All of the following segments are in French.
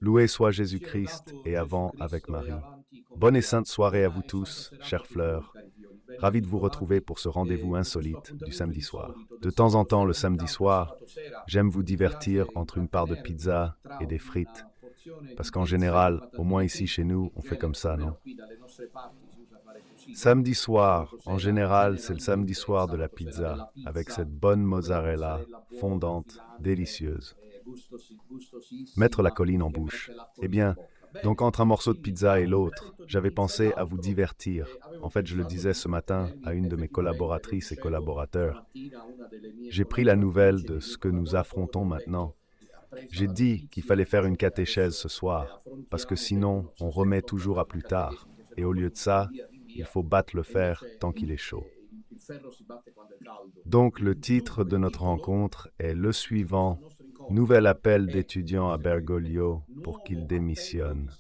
Loué soit Jésus-Christ et avant avec Marie. Bonne et sainte soirée à vous tous, chères fleurs. Ravi de vous retrouver pour ce rendez-vous insolite du samedi soir. De temps en temps, le samedi soir, j'aime vous divertir entre une part de pizza et des frites. Parce qu'en général, au moins ici chez nous, on fait comme ça, non? Samedi soir, en général, c'est le samedi soir de la pizza, avec cette bonne mozzarella, fondante, délicieuse. Mettre la colline en bouche. Eh bien, donc entre un morceau de pizza et l'autre, j'avais pensé à vous divertir. En fait, je le disais ce matin à une de mes collaboratrices et collaborateurs. J'ai pris la nouvelle de ce que nous affrontons maintenant. J'ai dit qu'il fallait faire une catéchèse ce soir, parce que sinon, on remet toujours à plus tard. Et au lieu de ça, il faut battre le fer tant qu'il est chaud. Donc, le titre de notre rencontre est le suivant: Nouvel appel d'étudiants à Bergoglio pour qu'ils démissionnent.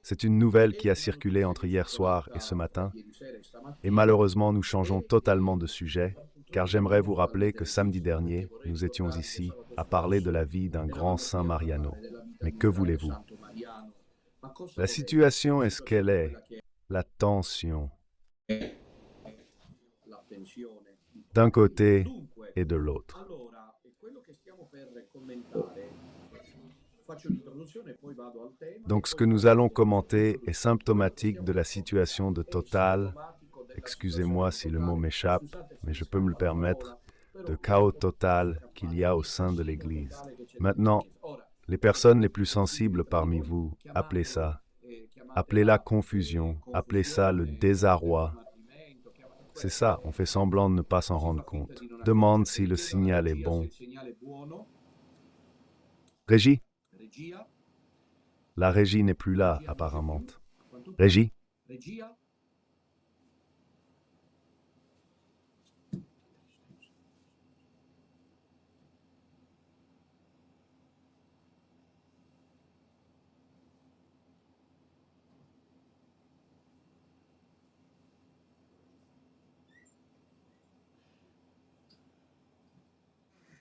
C'est une nouvelle qui a circulé entre hier soir et ce matin, et malheureusement nous changeons totalement de sujet, car j'aimerais vous rappeler que samedi dernier, nous étions ici à parler de la vie d'un grand saint Mariano. Mais que voulez-vous? La situation est ce qu'elle est, la tension, d'un côté et de l'autre. Donc ce que nous allons commenter est symptomatique de la situation de Total, excusez-moi si le mot m'échappe, mais je peux me le permettre, de chaos total qu'il y a au sein de l'Église. Maintenant, les personnes les plus sensibles parmi vous, appelez ça. Appelez-la confusion, appelez ça le désarroi. C'est ça, on fait semblant de ne pas s'en rendre compte. Demande si le signal est bon. Régie? La régie n'est plus là, apparemment. Régie?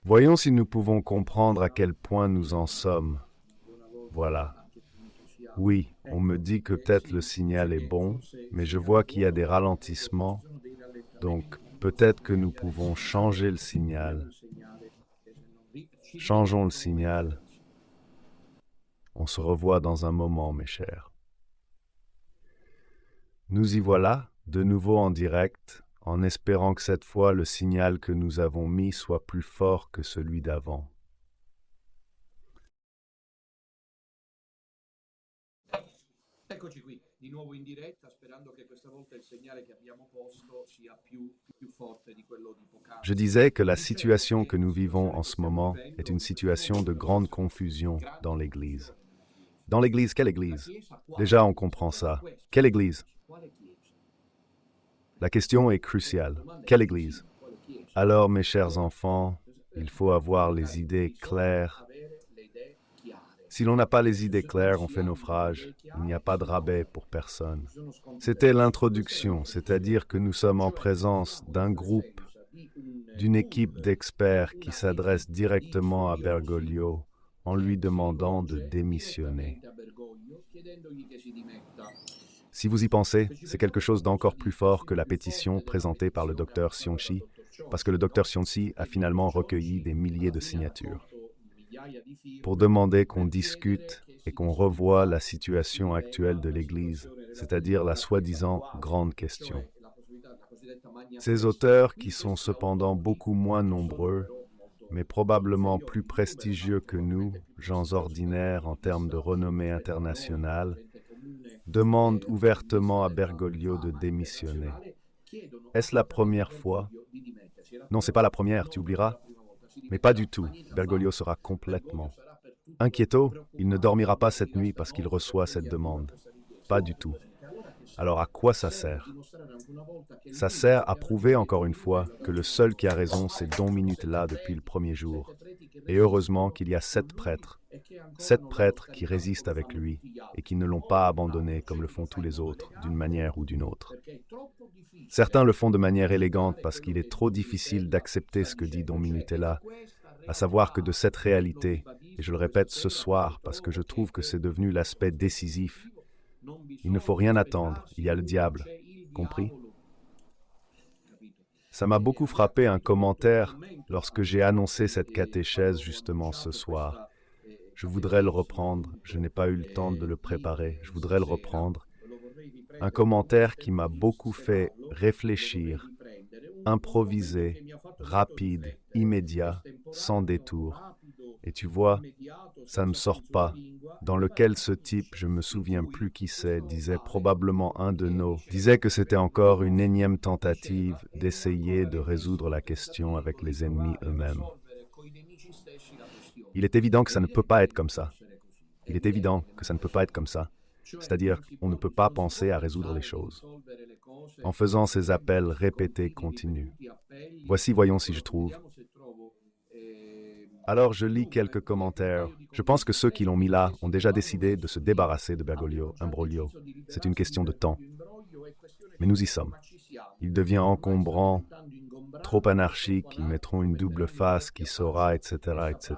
Voyons si nous pouvons comprendre à quel point nous en sommes. Voilà. Oui, on me dit que peut-être le signal est bon, mais je vois qu'il y a des ralentissements, donc peut-être que nous pouvons changer le signal. Changeons le signal. On se revoit dans un moment, mes chers. Nous y voilà, de nouveau en direct, en espérant que cette fois le signal que nous avons mis soit plus fort que celui d'avant. Eccoci qui, di nuovo in diretta, sperando che questa volta il segnale che abbiamo posto sia più forte di quello di poc'anzi. Je disais que la situation que nous vivons en ce moment est une situation de grande confusion dans l'Église. Dans l'Église, quelle Église? Déjà, on comprend ça. Quelle Église? La question est cruciale. Quelle Église? Alors, mes chers enfants, il faut avoir les idées claires. Si l'on n'a pas les idées claires, on fait naufrage. Il n'y a pas de rabais pour personne. C'était l'introduction, c'est-à-dire que nous sommes en présence d'un groupe, d'une équipe d'experts qui s'adresse directement à Bergoglio en lui demandant de démissionner. Si vous y pensez, c'est quelque chose d'encore plus fort que la pétition présentée par le docteur Sionchi, parce que le docteur Sionchi a finalement recueilli des milliers de signatures pour demander qu'on discute et qu'on revoie la situation actuelle de l'Église, c'est-à-dire la soi-disant grande question. Ces auteurs, qui sont cependant beaucoup moins nombreux, mais probablement plus prestigieux que nous, gens ordinaires en termes de renommée internationale, demandent ouvertement à Bergoglio de démissionner. Est-ce la première fois? Non, c'est pas la première, tu oublieras. Mais pas du tout, Bergoglio sera complètement. Inquiéto, il ne dormira pas cette nuit parce qu'il reçoit cette demande. Pas du tout. Alors à quoi ça sert? Ça sert à prouver encore une fois que le seul qui a raison, c'est Don Minutella depuis le premier jour. Et heureusement qu'il y a 7 prêtres qui résistent avec lui et qui ne l'ont pas abandonné comme le font tous les autres, d'une manière ou d'une autre. Certains le font de manière élégante parce qu'il est trop difficile d'accepter ce que dit Don Minutella, à savoir que de cette réalité, et je le répète ce soir parce que je trouve que c'est devenu l'aspect décisif, il ne faut rien attendre, il y a le diable, compris? Ça m'a beaucoup frappé un commentaire lorsque j'ai annoncé cette catéchèse justement ce soir. Je voudrais le reprendre, je n'ai pas eu le temps de le préparer, je voudrais le reprendre. Un commentaire qui m'a beaucoup fait réfléchir, improviser, rapide, immédiat, sans détour. Et tu vois, ça ne me sort pas, dans lequel ce type, je me souviens plus qui c'est, disait probablement un de nos, disait que c'était encore une énième tentative d'essayer de résoudre la question avec les ennemis eux-mêmes. Il est évident que ça ne peut pas être comme ça. Il est évident que ça ne peut pas être comme ça. C'est-à-dire qu'on ne peut pas penser à résoudre les choses en faisant ces appels répétés continus. Voici, voyons si je trouve. Alors je lis quelques commentaires. Je pense que ceux qui l'ont mis là ont déjà décidé de se débarrasser de Bergoglio, Imbroglio. C'est une question de temps. Mais nous y sommes. Il devient encombrant, trop anarchique, ils mettront une double face qui saura, etc., etc.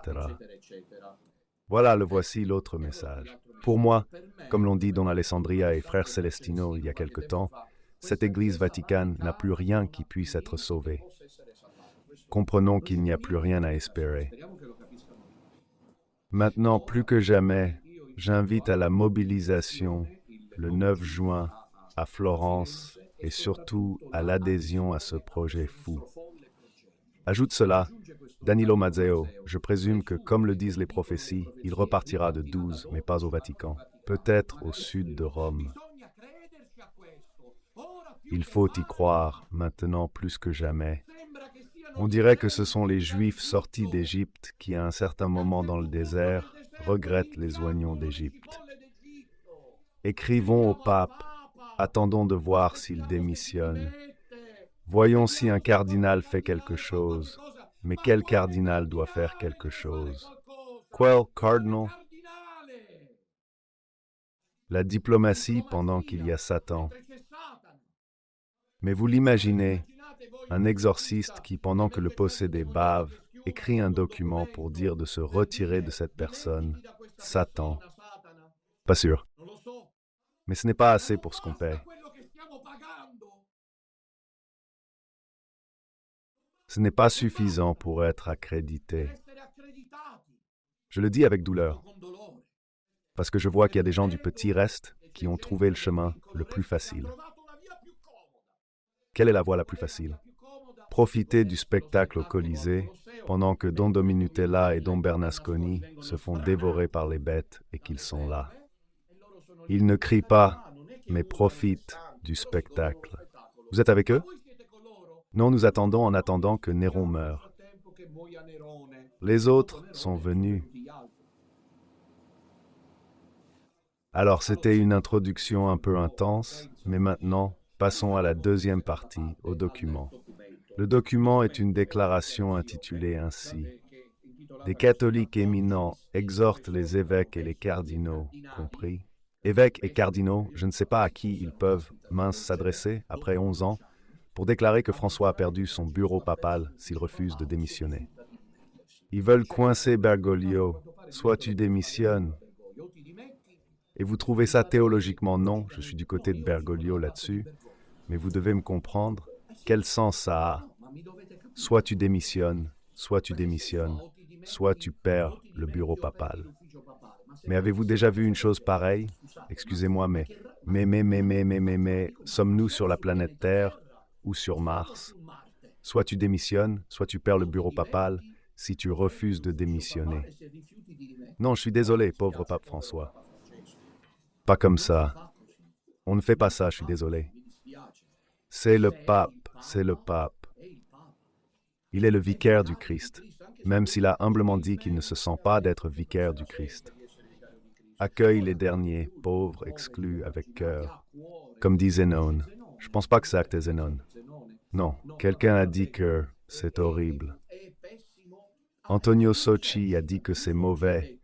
Voilà, le voici l'autre message. Pour moi, comme l'ont dit Don Alessandria et Frère Celestino il y a quelque temps, cette Église vaticane n'a plus rien qui puisse être sauvé. Comprenons qu'il n'y a plus rien à espérer. Maintenant, plus que jamais, j'invite à la mobilisation le 9 juin à Florence et surtout à l'adhésion à ce projet fou. Ajoute cela, Danilo Mazzeo, je présume que, comme le disent les prophéties, il repartira de 12, mais pas au Vatican, peut-être au sud de Rome. Il faut y croire, maintenant plus que jamais. On dirait que ce sont les Juifs sortis d'Égypte qui, à un certain moment dans le désert, regrettent les oignons d'Égypte. Écrivons au pape, attendons de voir s'il démissionne. Voyons si un cardinal fait quelque chose. Mais quel cardinal doit faire quelque chose? Quel cardinal? La diplomatie pendant qu'il y a Satan. Mais vous l'imaginez, un exorciste qui, pendant que le possédé bave, écrit un document pour dire de se retirer de cette personne, Satan. Pas sûr. Mais ce n'est pas assez pour ce qu'on paie. Ce n'est pas suffisant pour être accrédité. Je le dis avec douleur, parce que je vois qu'il y a des gens du petit reste qui ont trouvé le chemin le plus facile. Quelle est la voie la plus facile? Profiter du spectacle au Colisée pendant que Don Dominutella et Don Bernasconi se font dévorer par les bêtes et qu'ils sont là. Ils ne crient pas, mais profitent du spectacle. Vous êtes avec eux? Non, nous attendons en attendant que Néron meure. Les autres sont venus. Alors, c'était une introduction un peu intense, mais maintenant, passons à la deuxième partie, au document. Le document est une déclaration intitulée ainsi. Des catholiques éminents exhortent les évêques et les cardinaux, compris? Évêques et cardinaux, je ne sais pas à qui ils peuvent s'adresser après 11 ans, pour déclarer que François a perdu son bureau papal s'il refuse de démissionner. Ils veulent coincer Bergoglio, soit tu démissionnes. Et vous trouvez ça théologiquement non, je suis du côté de Bergoglio là-dessus, mais vous devez me comprendre, quel sens ça a? Soit tu démissionnes, soit tu démissionnes, soit tu perds le bureau papal. Mais avez-vous déjà vu une chose pareille? Excusez-moi, mais, sommes-nous sur la planète Terre ou sur Mars? Soit tu démissionnes, soit tu perds le bureau papal si tu refuses de démissionner. Non, je suis désolé, pauvre pape François. Pas comme ça. On ne fait pas ça, je suis désolé. C'est le pape, c'est le pape. Il est le vicaire du Christ, même s'il a humblement dit qu'il ne se sent pas d'être vicaire du Christ. Accueille les derniers, pauvres, exclus, avec cœur. Comme dit Zénon. Je pense pas que c'est acte Zénon. Non, quelqu'un a dit que c'est horrible. Antonio Socci a dit que c'est mauvais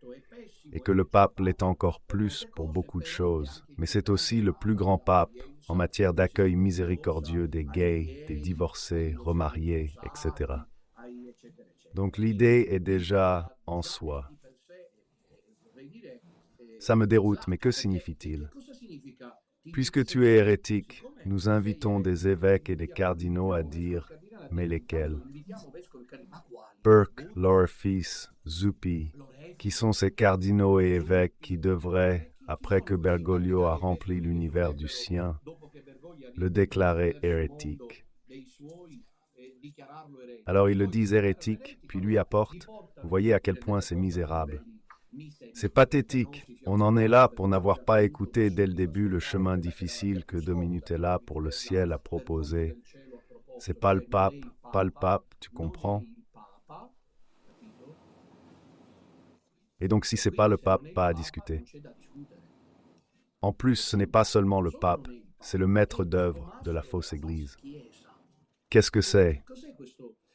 et que le pape l'est encore plus pour beaucoup de choses. Mais c'est aussi le plus grand pape en matière d'accueil miséricordieux des gays, des divorcés, remariés, etc. Donc l'idée est déjà en soi. Ça me déroute, mais que signifie-t-il? Puisque tu es hérétique, nous invitons des évêques et des cardinaux à dire « mais lesquels ?» Burke, Lorfis, Zuppi, qui sont ces cardinaux et évêques qui devraient, après que Bergoglio a rempli l'univers du sien, le déclarer hérétique. Alors ils le disent hérétique, puis lui apportent « Vous voyez à quel point c'est misérable. » C'est pathétique. On en est là pour n'avoir pas écouté dès le début le chemin difficile que Dominutella pour le ciel a proposé. C'est pas le pape, tu comprends? Et donc si c'est pas le pape, pas à discuter. En plus, ce n'est pas seulement le pape, c'est le maître d'œuvre de la fausse Église. Qu'est-ce que c'est?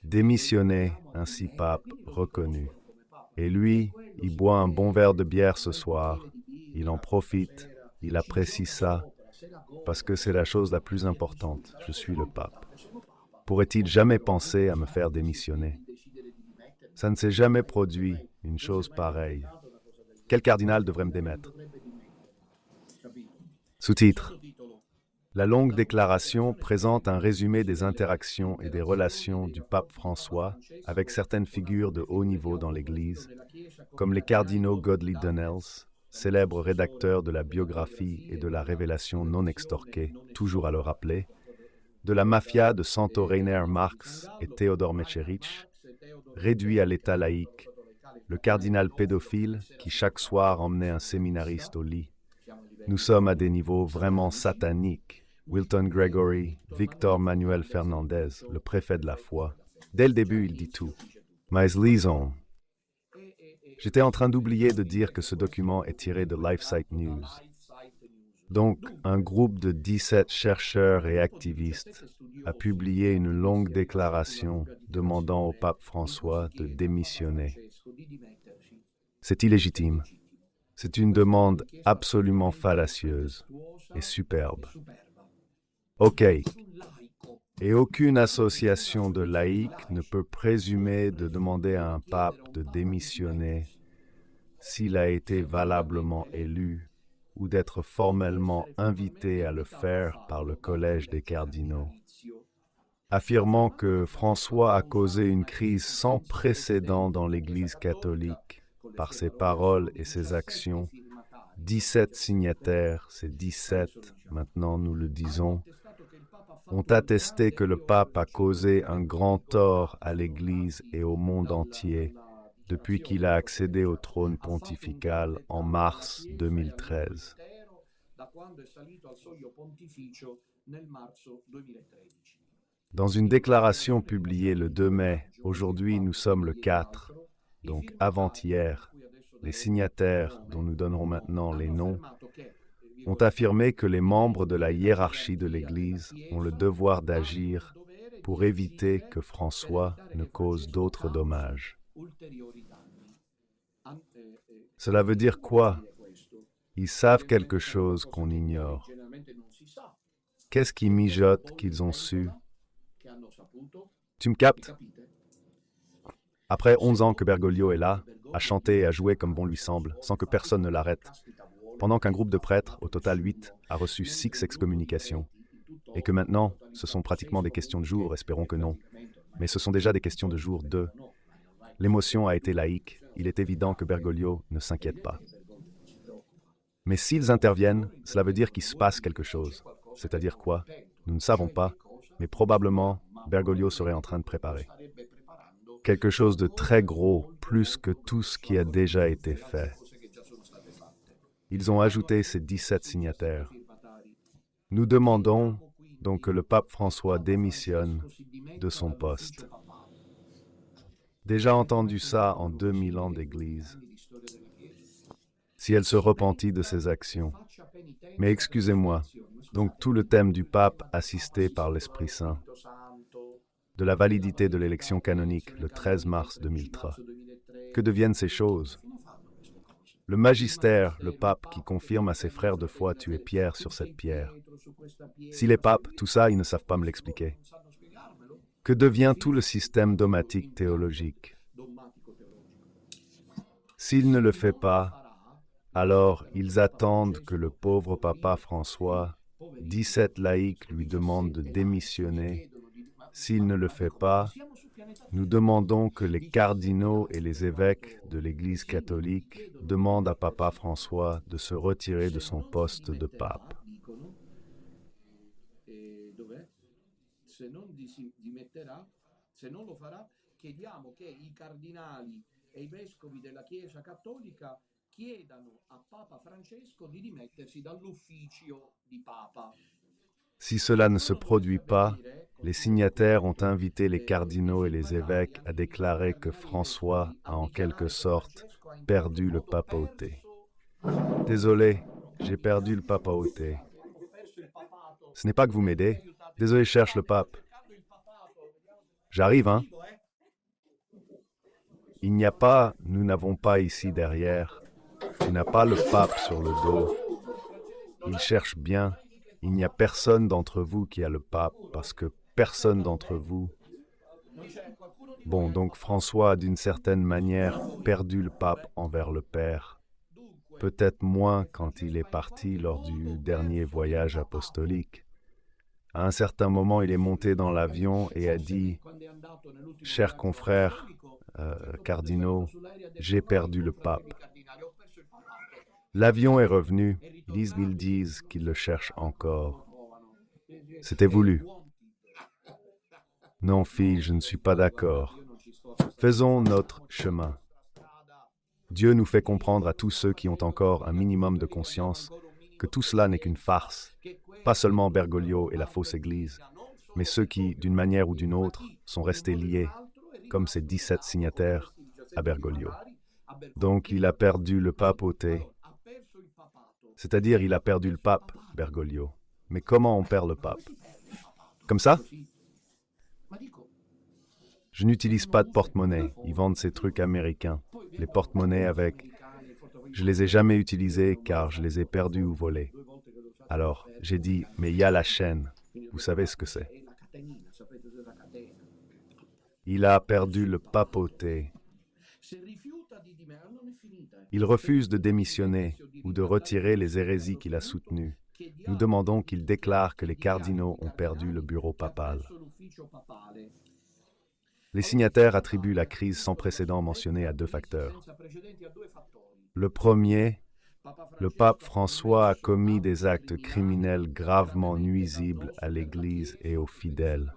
Démissionner, ainsi pape reconnu. Et lui, il boit un bon verre de bière ce soir, il en profite, il apprécie ça, parce que c'est la chose la plus importante, je suis le pape. Pourrait-il jamais penser à me faire démissionner? Ça ne s'est jamais produit, une chose pareille. Quel cardinal devrait me démettre? Sous-titre. La longue déclaration présente un résumé des interactions et des relations du pape François avec certaines figures de haut niveau dans l'Église, comme les cardinaux Godly Donnells, célèbres rédacteurs de la biographie et de la révélation non extorquée, toujours à le rappeler, de la mafia de Santo Rainer Marx et Théodore Mecherich, réduit à l'état laïque, le cardinal pédophile qui chaque soir emmenait un séminariste au lit. Nous sommes à des niveaux vraiment sataniques. Wilton Gregory, Victor Manuel Fernandez, le préfet de la foi. Dès le début, il dit tout. Mais lisons. J'étais en train d'oublier de dire que ce document est tiré de LifeSite News. Donc, un groupe de 17 chercheurs et activistes a publié une longue déclaration demandant au pape François de démissionner. C'est illégitime. C'est une demande absolument fallacieuse et superbe. OK. Et aucune association de laïcs ne peut présumer de demander à un pape de démissionner s'il a été valablement élu ou d'être formellement invité à le faire par le collège des cardinaux. Affirmant que François a causé une crise sans précédent dans l'Église catholique par ses paroles et ses actions, 17 signataires, c'est 17, maintenant nous le disons, ont attesté que le pape a causé un grand tort à l'Église et au monde entier depuis qu'il a accédé au trône pontifical en mars 2013. Dans une déclaration publiée le 2 mai, aujourd'hui nous sommes le 4, donc avant-hier, les signataires, dont nous donnerons maintenant les noms, ont affirmé que les membres de la hiérarchie de l'Église ont le devoir d'agir pour éviter que François ne cause d'autres dommages. Cela veut dire quoi? Ils savent quelque chose qu'on ignore. Qu'est-ce qui mijote qu'ils ont su? Tu me captes? Après 11 ans que Bergoglio est là, à chanter et à jouer comme bon lui semble, sans que personne ne l'arrête, pendant qu'un groupe de prêtres, au total 8, a reçu 6 excommunications, et que maintenant, ce sont pratiquement des questions de jour, espérons que non, mais ce sont déjà des questions de jour 2. L'émotion a été laïque, il est évident que Bergoglio ne s'inquiète pas. Mais s'ils interviennent, cela veut dire qu'il se passe quelque chose. C'est-à-dire quoi? Nous ne savons pas, mais probablement Bergoglio serait en train de préparer quelque chose de très gros, plus que tout ce qui a déjà été fait. Ils ont ajouté ces 17 signataires. Nous demandons donc que le pape François démissionne de son poste. Déjà entendu ça en 2000 ans d'Église. Si elle se repentit de ses actions. Mais excusez-moi, donc tout le thème du pape assisté par l'Esprit Saint, de la validité de l'élection canonique le 13 mars 2003. Que deviennent ces choses? Le magistère, le pape qui confirme à ses frères de foi tuer Pierre sur cette pierre. Si les papes, tout ça, ils ne savent pas me l'expliquer. Que devient tout le système dogmatique théologique? S'il ne le fait pas, alors ils attendent que le pauvre papa François, 17 laïcs lui demandent de démissionner. S'il ne le fait pas, nous demandons que les cardinaux et les évêques de l'Église catholique demandent à papa François de se retirer de son poste de pape. Se non lo farà, chiediamo che i cardinali e i vescovi della Chiesa Cattolica chiedano a Papa Francesco di dimettersi dall'ufficio di Papa. Si cela ne se produit pas, les signataires ont invité les cardinaux et les évêques à déclarer que François a en quelque sorte perdu le papauté. Désolé, j'ai perdu le papauté. Ce n'est pas que vous m'aidez. Désolé, je cherche le pape. J'arrive, hein? Il n'y a pas, nous n'avons pas ici derrière. Tu n'as pas le pape sur le dos. Il cherche bien. Il n'y a personne d'entre vous qui a le pape, parce que personne d'entre vous... Bon, donc François a d'une certaine manière perdu le pape envers le Père. Peut-être moins quand il est parti lors du dernier voyage apostolique. À un certain moment, il est monté dans l'avion et a dit « Chers confrères, cardinaux, j'ai perdu le pape. » L'avion est revenu, ils disent qu'ils le cherchent encore. C'était voulu. Non, fille, je ne suis pas d'accord. Faisons notre chemin. Dieu nous fait comprendre à tous ceux qui ont encore un minimum de conscience que tout cela n'est qu'une farce, pas seulement Bergoglio et la fausse Église, mais ceux qui, d'une manière ou d'une autre, sont restés liés, comme ces 17 signataires, à Bergoglio. Donc il a perdu le papauté, c'est-à-dire il a perdu le pape, Bergoglio. Mais comment on perd le pape? Comme ça? Je n'utilise pas de porte-monnaie, ils vendent ces trucs américains, les porte-monnaies avec... Je les ai jamais utilisés car je les ai perdus ou volés. Alors, j'ai dit, mais il y a la chaîne, vous savez ce que c'est. Il a perdu le papauté. Il refuse de démissionner ou de retirer les hérésies qu'il a soutenues. Nous demandons qu'il déclare que les cardinaux ont perdu le bureau papal. Les signataires attribuent la crise sans précédent mentionnée à 2 facteurs. Le premier, le pape François a commis des actes criminels gravement nuisibles à l'Église et aux fidèles.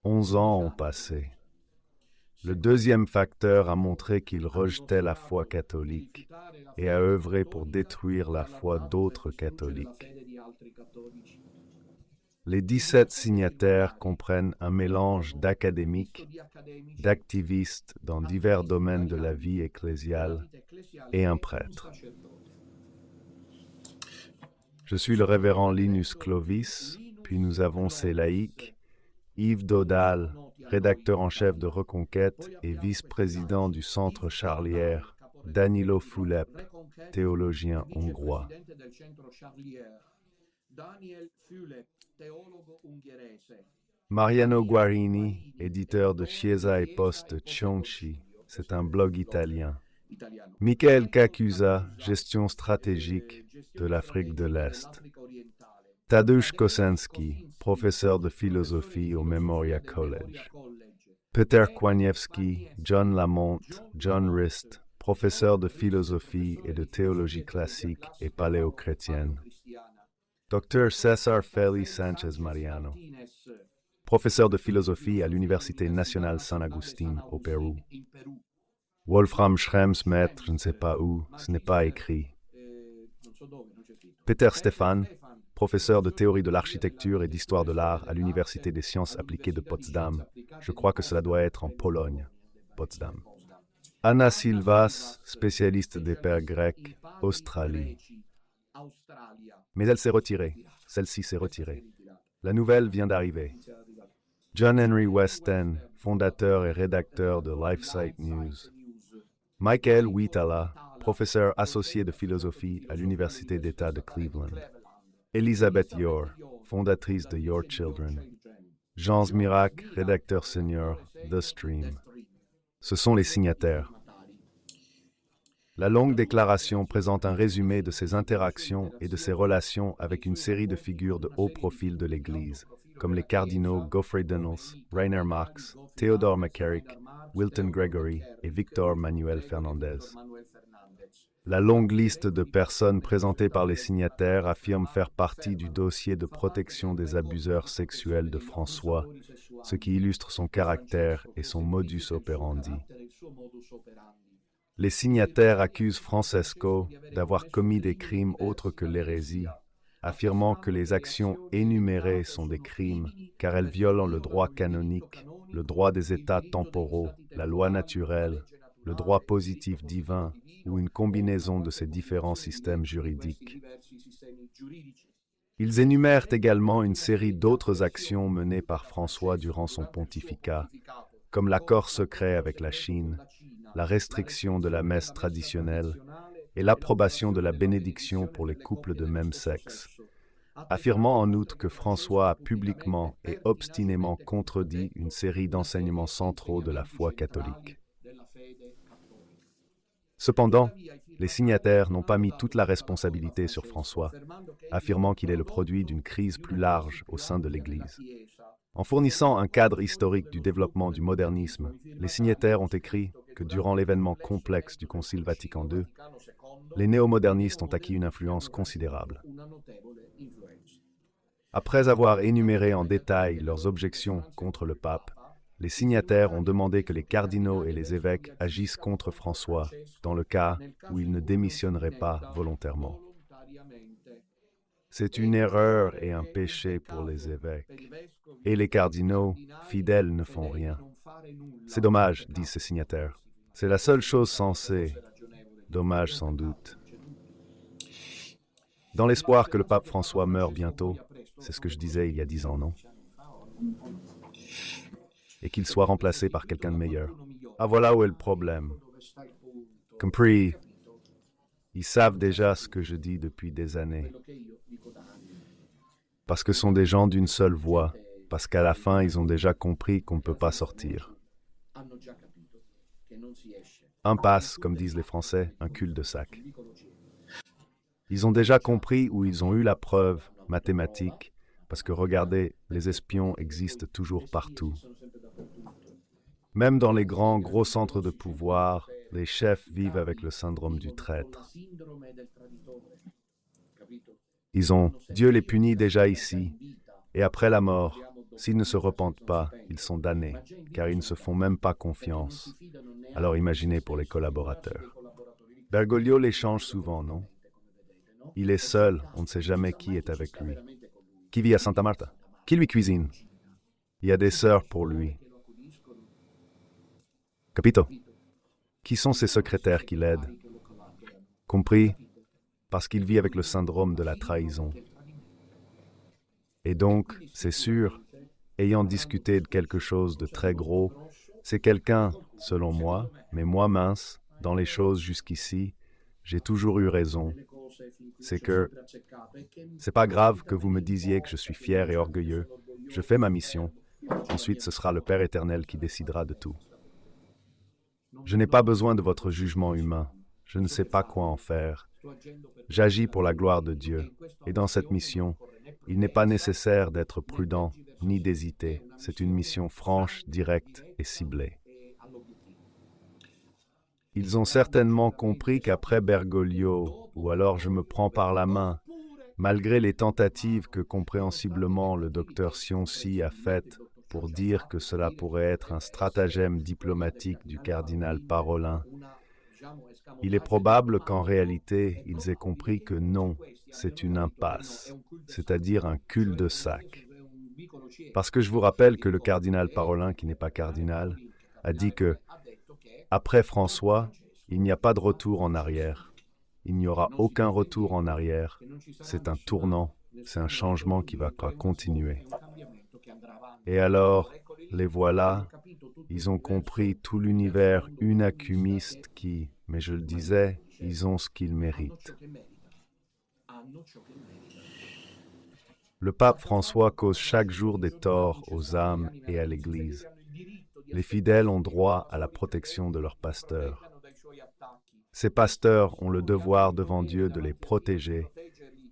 11 ans ont passé. Le deuxième facteur a montré qu'il rejetait la foi catholique et a œuvré pour détruire la foi d'autres catholiques. Les 17 signataires comprennent un mélange d'académiques, d'activistes dans divers domaines de la vie ecclésiale et un prêtre. Je suis le révérend Linus Clovis, puis nous avons ces laïcs, Yves Dodal, rédacteur en chef de Reconquête et vice-président du Centre Charlière, Danilo Fulep, théologien hongrois. Mariano Guarini, éditeur de Chiesa e Post Cionci, c'est un blog italien. Michael Kakusa, gestion stratégique de l'Afrique de l'Est. Tadeusz Kosenski, professeur de philosophie au Memoria College. Peter Kłaniewski, John Lamont, John Rist, professeur de philosophie et de théologie classique et paléochrétienne. Dr César Félix Sánchez Mariano, professeur de philosophie à l'Université nationale San Agustín au Pérou. Wolfram Schrems, maître, je ne sais pas où, ce n'est pas écrit. Peter Stefan, professeur de théorie de l'architecture et d'histoire de l'art à l'Université des sciences appliquées de Potsdam. Je crois que cela doit être en Pologne, Potsdam. Anna Silvas, spécialiste des pères grecs, Australie. Mais elle s'est retirée. Celle-ci s'est retirée. La nouvelle vient d'arriver. John Henry Westen, fondateur et rédacteur de LifeSite News. Michael Witala, professeur associé de philosophie à l'Université d'État de Cleveland. Elizabeth Yor, fondatrice de Your Children. Jean Zmirak, rédacteur senior, The Stream. Ce sont les signataires. La longue déclaration présente un résumé de ses interactions et de ses relations avec une série de figures de haut profil de l'Église, comme les cardinaux Geoffrey Donnells, Rainer Marx, Theodore McCarrick, Wilton Gregory et Victor Manuel Fernandez. La longue liste de personnes présentées par les signataires affirme faire partie du dossier de protection des abuseurs sexuels de François, ce qui illustre son caractère et son modus operandi. Les signataires accusent Francesco d'avoir commis des crimes autres que l'hérésie, affirmant que les actions énumérées sont des crimes, car elles violent le droit canonique, le droit des états temporaux, la loi naturelle, le droit positif divin ou une combinaison de ces différents systèmes juridiques. Ils énumèrent également une série d'autres actions menées par François durant son pontificat, comme l'accord secret avec la Chine, la restriction de la messe traditionnelle et l'approbation de la bénédiction pour les couples de même sexe, affirmant en outre que François a publiquement et obstinément contredit une série d'enseignements centraux de la foi catholique. Cependant, les signataires n'ont pas mis toute la responsabilité sur François, affirmant qu'il est le produit d'une crise plus large au sein de l'Église. En fournissant un cadre historique du développement du modernisme, les signataires ont écrit que durant l'événement complexe du Concile Vatican II, les néo-modernistes ont acquis une influence considérable. Après avoir énuméré en détail leurs objections contre le pape, les signataires ont demandé que les cardinaux et les évêques agissent contre François dans le cas où il ne démissionnerait pas volontairement. C'est une erreur et un péché pour les évêques. Et les cardinaux, fidèles, ne font rien. C'est dommage, disent ces signataires. C'est la seule chose sensée. Dommage sans doute. Dans l'espoir que le pape François meure bientôt, c'est ce que je disais il y a 10 ans, non? Et qu'il soit remplacé par quelqu'un de meilleur. Ah, voilà où est le problème. Compris. Ils savent déjà ce que je dis depuis des années. Parce que ce sont des gens d'une seule voix, parce qu'à la fin, ils ont déjà compris qu'on ne peut pas sortir. Un passe, comme disent les Français, un cul-de-sac. Ils ont déjà compris ou ils ont eu la preuve mathématique, parce que regardez, les espions existent toujours partout. Même dans les gros centres de pouvoir, les chefs vivent avec le syndrome du traître. Ils ont « Dieu les punit déjà ici, et après la mort, s'ils ne se repentent pas, ils sont damnés, car ils ne se font même pas confiance. » Alors imaginez pour les collaborateurs. Bergoglio les change souvent, non? Il est seul, on ne sait jamais qui est avec lui. Qui vit à Santa Marta? Qui lui cuisine? Il y a des sœurs pour lui. Capito? Qui sont ses secrétaires qui l'aident? Compris? Parce qu'il vit avec le syndrome de la trahison. Et donc, c'est sûr, ayant discuté de quelque chose de très gros, c'est quelqu'un, selon moi, mais moi mince, dans les choses jusqu'ici, j'ai toujours eu raison. C'est pas grave que vous me disiez que je suis fier et orgueilleux. Je fais ma mission. Ensuite, ce sera le Père éternel qui décidera de tout. Je n'ai pas besoin de votre jugement humain. Je ne sais pas quoi en faire. J'agis pour la gloire de Dieu. Et dans cette mission, il n'est pas nécessaire d'être prudent ni d'hésiter. C'est une mission franche, directe et ciblée. Ils ont certainement compris qu'après Bergoglio, ou alors je me prends par la main, malgré les tentatives que compréhensiblement le docteur Sionci a faites pour dire que cela pourrait être un stratagème diplomatique du cardinal Parolin, il est probable qu'en réalité, ils aient compris que non, c'est une impasse, c'est-à-dire un cul-de-sac. Parce que je vous rappelle que le cardinal Parolin, qui n'est pas cardinal, a dit que, après François, il n'y a pas de retour en arrière. Il n'y aura aucun retour en arrière. C'est un tournant, c'est un changement qui va continuer. Et alors, les voilà, ils ont compris tout l'univers unacumiste qui, mais je le disais, ils ont ce qu'ils méritent. Le pape François cause chaque jour des torts aux âmes et à l'Église. Les fidèles ont droit à la protection de leurs pasteurs. Ces pasteurs ont le devoir devant Dieu de les protéger,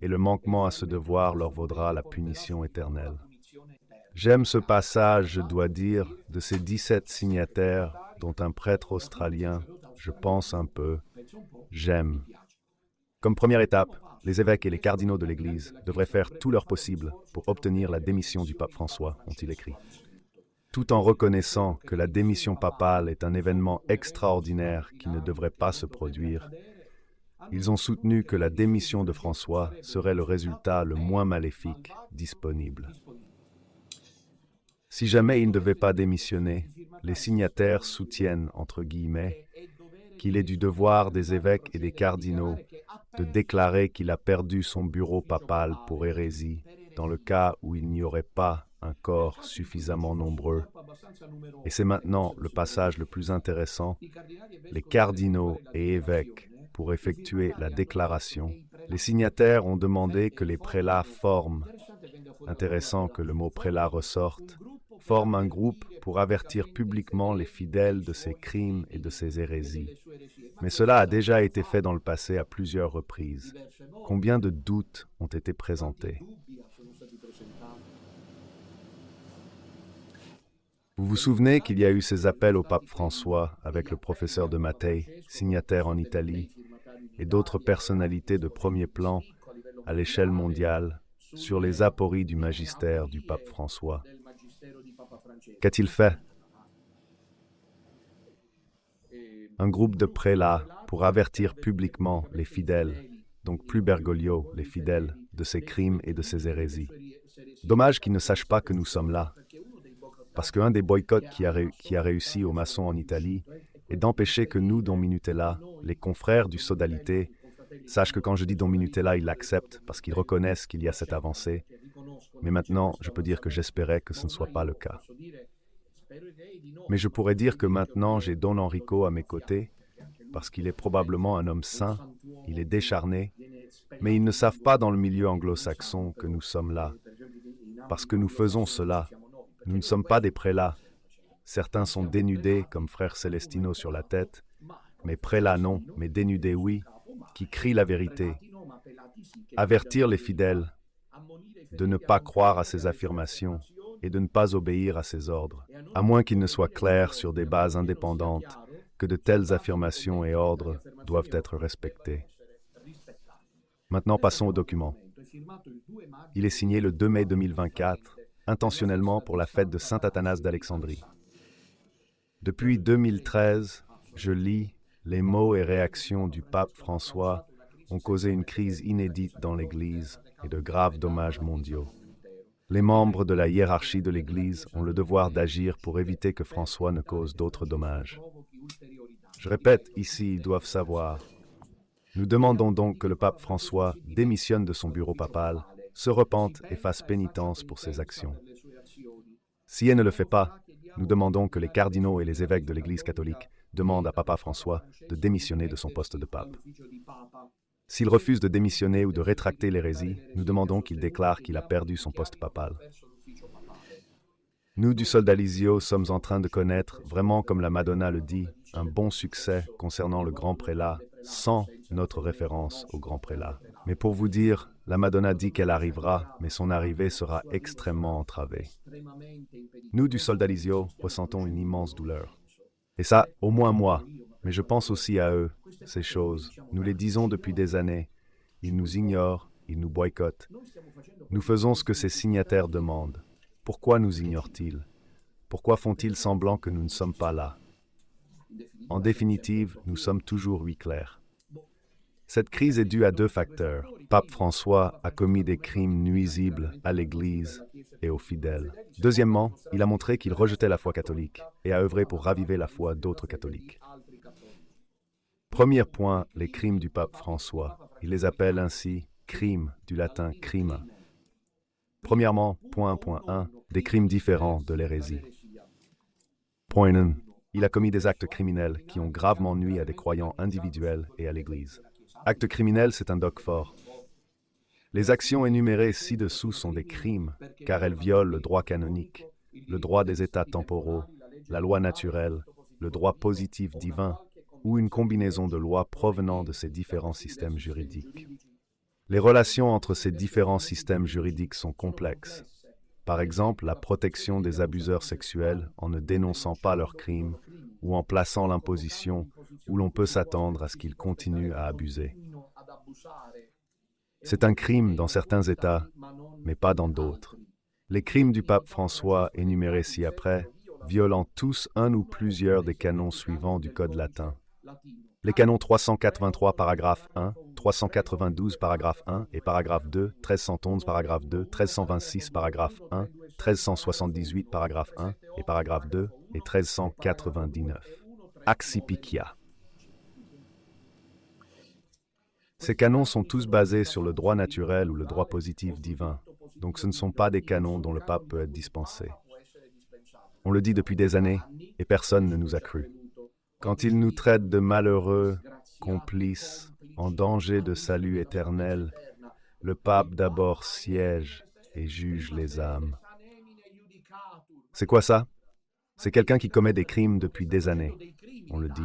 et le manquement à ce devoir leur vaudra la punition éternelle. J'aime ce passage, je dois dire, de ces 17 signataires dont un prêtre australien, je pense un peu, j'aime. Comme première étape, les évêques et les cardinaux de l'Église devraient faire tout leur possible pour obtenir la démission du pape François, ont-ils écrit. Tout en reconnaissant que la démission papale est un événement extraordinaire qui ne devrait pas se produire, ils ont soutenu que la démission de François serait le résultat le moins maléfique disponible. Si jamais il ne devait pas démissionner, les signataires soutiennent, entre guillemets, qu'il est du devoir des évêques et des cardinaux de déclarer qu'il a perdu son bureau papal pour hérésie, dans le cas où il n'y aurait pas un corps suffisamment nombreux. Et c'est maintenant le passage le plus intéressant. Les cardinaux et évêques, pour effectuer la déclaration, les signataires ont demandé que les prélats forment, intéressant que le mot prélat ressorte, forment un groupe pour avertir publiquement les fidèles de ses crimes et de ses hérésies. Mais cela a déjà été fait dans le passé à plusieurs reprises. Combien de doutes ont été présentés? Vous vous souvenez qu'il y a eu ces appels au pape François avec le professeur de Mattei, signataire en Italie, et d'autres personnalités de premier plan à l'échelle mondiale sur les apories du magistère du pape François. Qu'a-t-il fait? Un groupe de prélats pour avertir publiquement les fidèles, donc plus Bergoglio, les fidèles, de ses crimes et de ses hérésies. Dommage qu'ils ne sachent pas que nous sommes là, parce qu'un des boycotts qui a réussi aux maçons en Italie est d'empêcher que nous, Don Minutella, les confrères du Sodalité, sachent que quand je dis Don Minutella, ils l'acceptent parce qu'ils reconnaissent qu'il y a cette avancée. Mais maintenant, je peux dire que j'espérais que ce ne soit pas le cas. Mais je pourrais dire que maintenant, j'ai Don Enrico à mes côtés, parce qu'il est probablement un homme saint, il est décharné, mais ils ne savent pas dans le milieu anglo-saxon que nous sommes là, parce que nous faisons cela. Nous ne sommes pas des prélats. Certains sont dénudés, comme frère Celestino sur la tête, mais prélats non, mais dénudés oui, qui crient la vérité. Avertir les fidèles de ne pas croire à ces affirmations et de ne pas obéir à ces ordres, à moins qu'il ne soit clair sur des bases indépendantes que de telles affirmations et ordres doivent être respectés. Maintenant, passons au document. Il est signé le 2 mai 2024, intentionnellement pour la fête de Saint Athanas d'Alexandrie. Depuis 2013, je lis les mots et réactions du pape François ont causé une crise inédite dans l'Église et de graves dommages mondiaux. Les membres de la hiérarchie de l'Église ont le devoir d'agir pour éviter que François ne cause d'autres dommages. Je répète, ici, ils doivent savoir. Nous demandons donc que le pape François démissionne de son bureau papal, se repente et fasse pénitence pour ses actions. Si elle ne le fait pas, nous demandons que les cardinaux et les évêques de l'Église catholique demandent à Papa François de démissionner de son poste de pape. S'il refuse de démissionner ou de rétracter l'hérésie, nous demandons qu'il déclare qu'il a perdu son poste papal. Nous du Soldalisio sommes en train de connaître, vraiment comme la Madonna le dit, un bon succès concernant le grand prélat, sans notre référence au grand prélat. Mais pour vous dire, la Madonna dit qu'elle arrivera, mais son arrivée sera extrêmement entravée. Nous du Soldalisio ressentons une immense douleur. Et ça, au moins moi, mais je pense aussi à eux, ces choses. Nous les disons depuis des années. Ils nous ignorent, ils nous boycottent. Nous faisons ce que ces signataires demandent. Pourquoi nous ignorent-ils? Pourquoi font-ils semblant que nous ne sommes pas là? En définitive, nous sommes toujours huis clairs. Cette crise est due à deux facteurs. Pape François a commis des crimes nuisibles à l'Église et aux fidèles. Deuxièmement, il a montré qu'il rejetait la foi catholique et a œuvré pour raviver la foi d'autres catholiques. Premier point, les crimes du pape François. Il les appelle ainsi crimes, du latin crima. Premièrement, point 1, des crimes différents de l'hérésie. Point 1, il a commis des actes criminels qui ont gravement nui à des croyants individuels et à l'Église. Acte criminel, c'est un doc fort. Les actions énumérées ci-dessous sont des crimes, car elles violent le droit canonique, le droit des états temporaux, la loi naturelle, le droit positif divin ou une combinaison de lois provenant de ces différents systèmes juridiques. Les relations entre ces différents systèmes juridiques sont complexes. Par exemple, la protection des abuseurs sexuels en ne dénonçant pas leurs crimes ou en plaçant l'imposition où l'on peut s'attendre à ce qu'ils continuent à abuser. C'est un crime dans certains États, mais pas dans d'autres. Les crimes du pape François, énumérés ci-après, violant tous un ou plusieurs des canons suivants du Code latin. Les canons 383 paragraphe 1, 392 paragraphe 1 et paragraphe 2, 1311 paragraphe 2, 1326 paragraphe 1, 1378 paragraphe 1 et paragraphe 2 et 1399. Accipicia. Ces canons sont tous basés sur le droit naturel ou le droit positif divin, donc ce ne sont pas des canons dont le pape peut être dispensé. On le dit depuis des années et personne ne nous a cru. Quand il nous traite de malheureux, complices, en danger de salut éternel, le pape d'abord siège et juge les âmes. C'est quoi ça? C'est quelqu'un qui commet des crimes depuis des années, on le dit.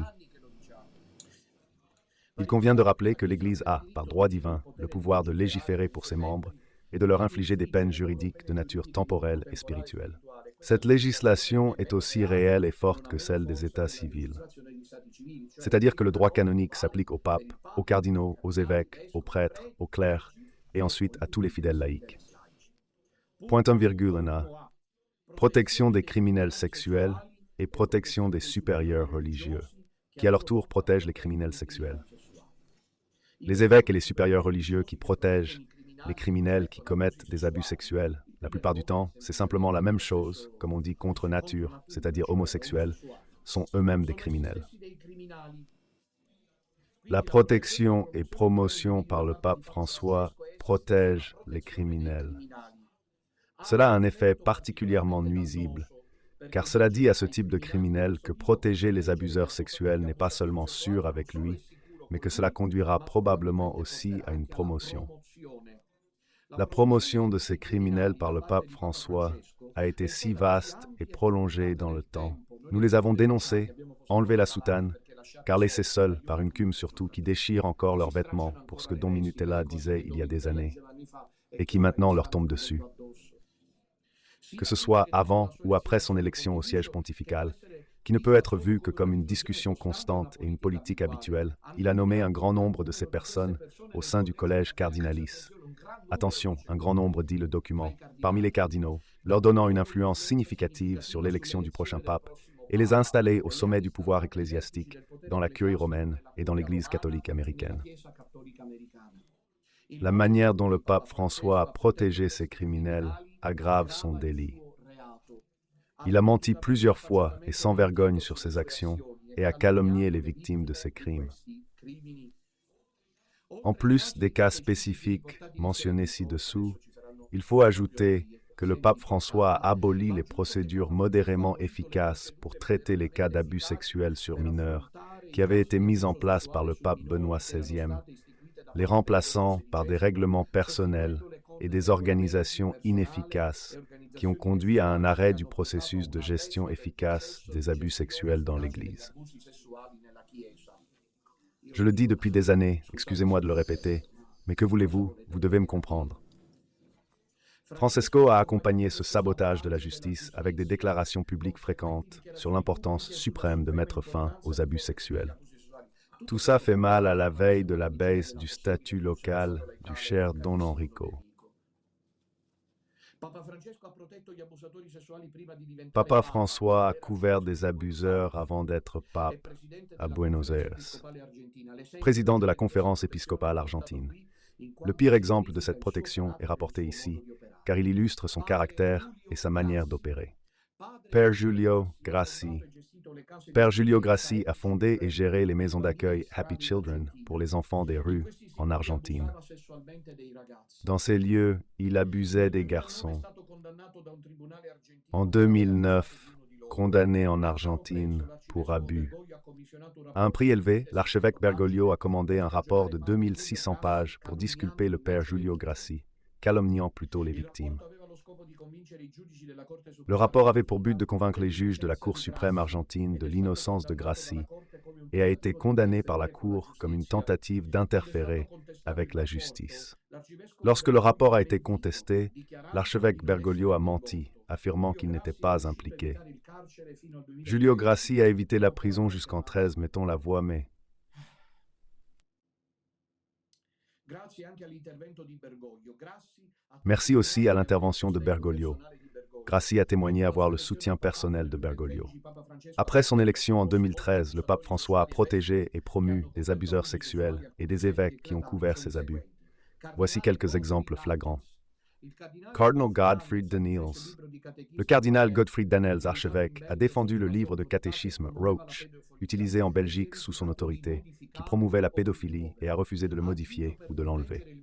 Il convient de rappeler que l'Église a, par droit divin, le pouvoir de légiférer pour ses membres et de leur infliger des peines juridiques de nature temporelle et spirituelle. Cette législation est aussi réelle et forte que celle des États civils. C'est-à-dire que le droit canonique s'applique aux papes, aux cardinaux, aux évêques, aux prêtres, aux clercs et ensuite à tous les fidèles laïcs. Pointum virgulena. Protection des criminels sexuels et protection des supérieurs religieux, qui à leur tour protègent les criminels sexuels. Les évêques et les supérieurs religieux qui protègent les criminels qui commettent des abus sexuels, la plupart du temps, c'est simplement la même chose, comme on dit contre nature, c'est-à-dire homosexuels, sont eux-mêmes des criminels. La protection et promotion par le pape François protège les criminels. Cela a un effet particulièrement nuisible, car cela dit à ce type de criminel que protéger les abuseurs sexuels n'est pas seulement sûr avec lui, mais que cela conduira probablement aussi à une promotion. La promotion de ces criminels par le pape François a été si vaste et prolongée dans le temps. Nous les avons dénoncés, enlevé la soutane, car laissés seuls par une cume surtout qui déchire encore leurs vêtements pour ce que Don Minutella disait il y a des années, et qui maintenant leur tombe dessus. Que ce soit avant ou après son élection au siège pontifical, qui ne peut être vu que comme une discussion constante et une politique habituelle, il a nommé un grand nombre de ces personnes au sein du collège cardinalis. Attention, un grand nombre, dit le document, parmi les cardinaux, leur donnant une influence significative sur l'élection du prochain pape, et les a installés au sommet du pouvoir ecclésiastique, dans la curie romaine et dans l'Église catholique américaine. La manière dont le pape François a protégé ces criminels aggrave son délit. Il a menti plusieurs fois et sans vergogne sur ses actions et a calomnié les victimes de ces crimes. En plus des cas spécifiques mentionnés ci-dessous, il faut ajouter que le pape François a aboli les procédures modérément efficaces pour traiter les cas d'abus sexuels sur mineurs qui avaient été mises en place par le pape Benoît XVI, les remplaçant par des règlements personnels et des organisations inefficaces qui ont conduit à un arrêt du processus de gestion efficace des abus sexuels dans l'Église. Je le dis depuis des années, excusez-moi de le répéter, mais que voulez-vous, vous devez me comprendre. Francesco a accompagné ce sabotage de la justice avec des déclarations publiques fréquentes sur l'importance suprême de mettre fin aux abus sexuels. Tout ça fait mal à la veille de la baisse du statut local du cher Don Enrico. Papa François a couvert des abuseurs avant d'être pape à Buenos Aires, président de la conférence épiscopale argentine. Le pire exemple de cette protection est rapporté ici, car il illustre son caractère et sa manière d'opérer. Père Giulio Grassi. Père Giulio Grassi a fondé et géré les maisons d'accueil Happy Children pour les enfants des rues en Argentine. Dans ces lieux, il abusait des garçons. En 2009, condamné en Argentine pour abus. À un prix élevé, l'archevêque Bergoglio a commandé un rapport de 2600 pages pour disculper le père Giulio Grassi, calomniant plutôt les victimes. Le rapport avait pour but de convaincre les juges de la Cour suprême argentine de l'innocence de Grassi et a été condamné par la Cour comme une tentative d'interférer avec la justice. Lorsque le rapport a été contesté, l'archevêque Bergoglio a menti, affirmant qu'il n'était pas impliqué. Giulio Grassi a évité la prison jusqu'en 13, mettons la voix, mais... Merci aussi à l'intervention de Bergoglio. Grassi a témoigné avoir le soutien personnel de Bergoglio. Après son élection en 2013, le pape François a protégé et promu des abuseurs sexuels et des évêques qui ont couvert ces abus. Voici quelques exemples flagrants. Cardinal Godfried Daniels. Le cardinal Godfried Daniels, archevêque, a défendu le livre de catéchisme Roach, utilisé en Belgique sous son autorité, qui promouvait la pédophilie et a refusé de le modifier ou de l'enlever.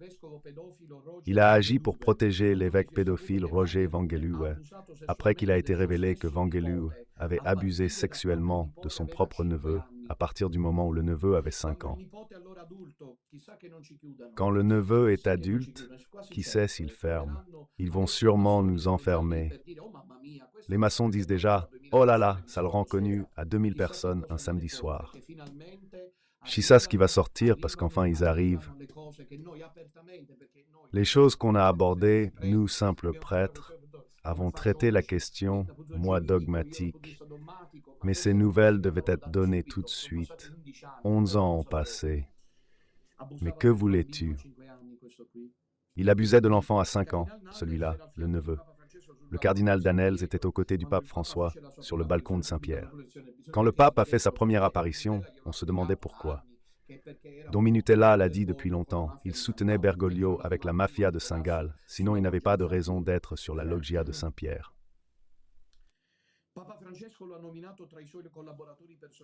Il a agi pour protéger l'évêque pédophile Roger Vangelue, après qu'il a été révélé que Vangelue avait abusé sexuellement de son propre neveu à partir du moment où le neveu avait 5 ans. Quand le neveu est adulte, qui sait s'il ferme? Ils vont sûrement nous enfermer. Les maçons disent déjà « Oh là là, ça le rend connu à 2000 personnes un samedi soir ». Je sais ce qui va sortir parce qu'enfin ils arrivent. Les choses qu'on a abordées, nous, simples prêtres, avons traité la question, moi dogmatique, mais ces nouvelles devaient être données tout de suite. 11 ans ont passé. Mais que voulais-tu? Il abusait de l'enfant à 5 ans, celui-là, le neveu. Le cardinal Danels était aux côtés du pape François, sur le balcon de Saint-Pierre. Quand le pape a fait sa première apparition, on se demandait pourquoi. Don Minutella l'a dit depuis longtemps, il soutenait Bergoglio avec la mafia de Saint-Gall, sinon il n'avait pas de raison d'être sur la loggia de Saint-Pierre.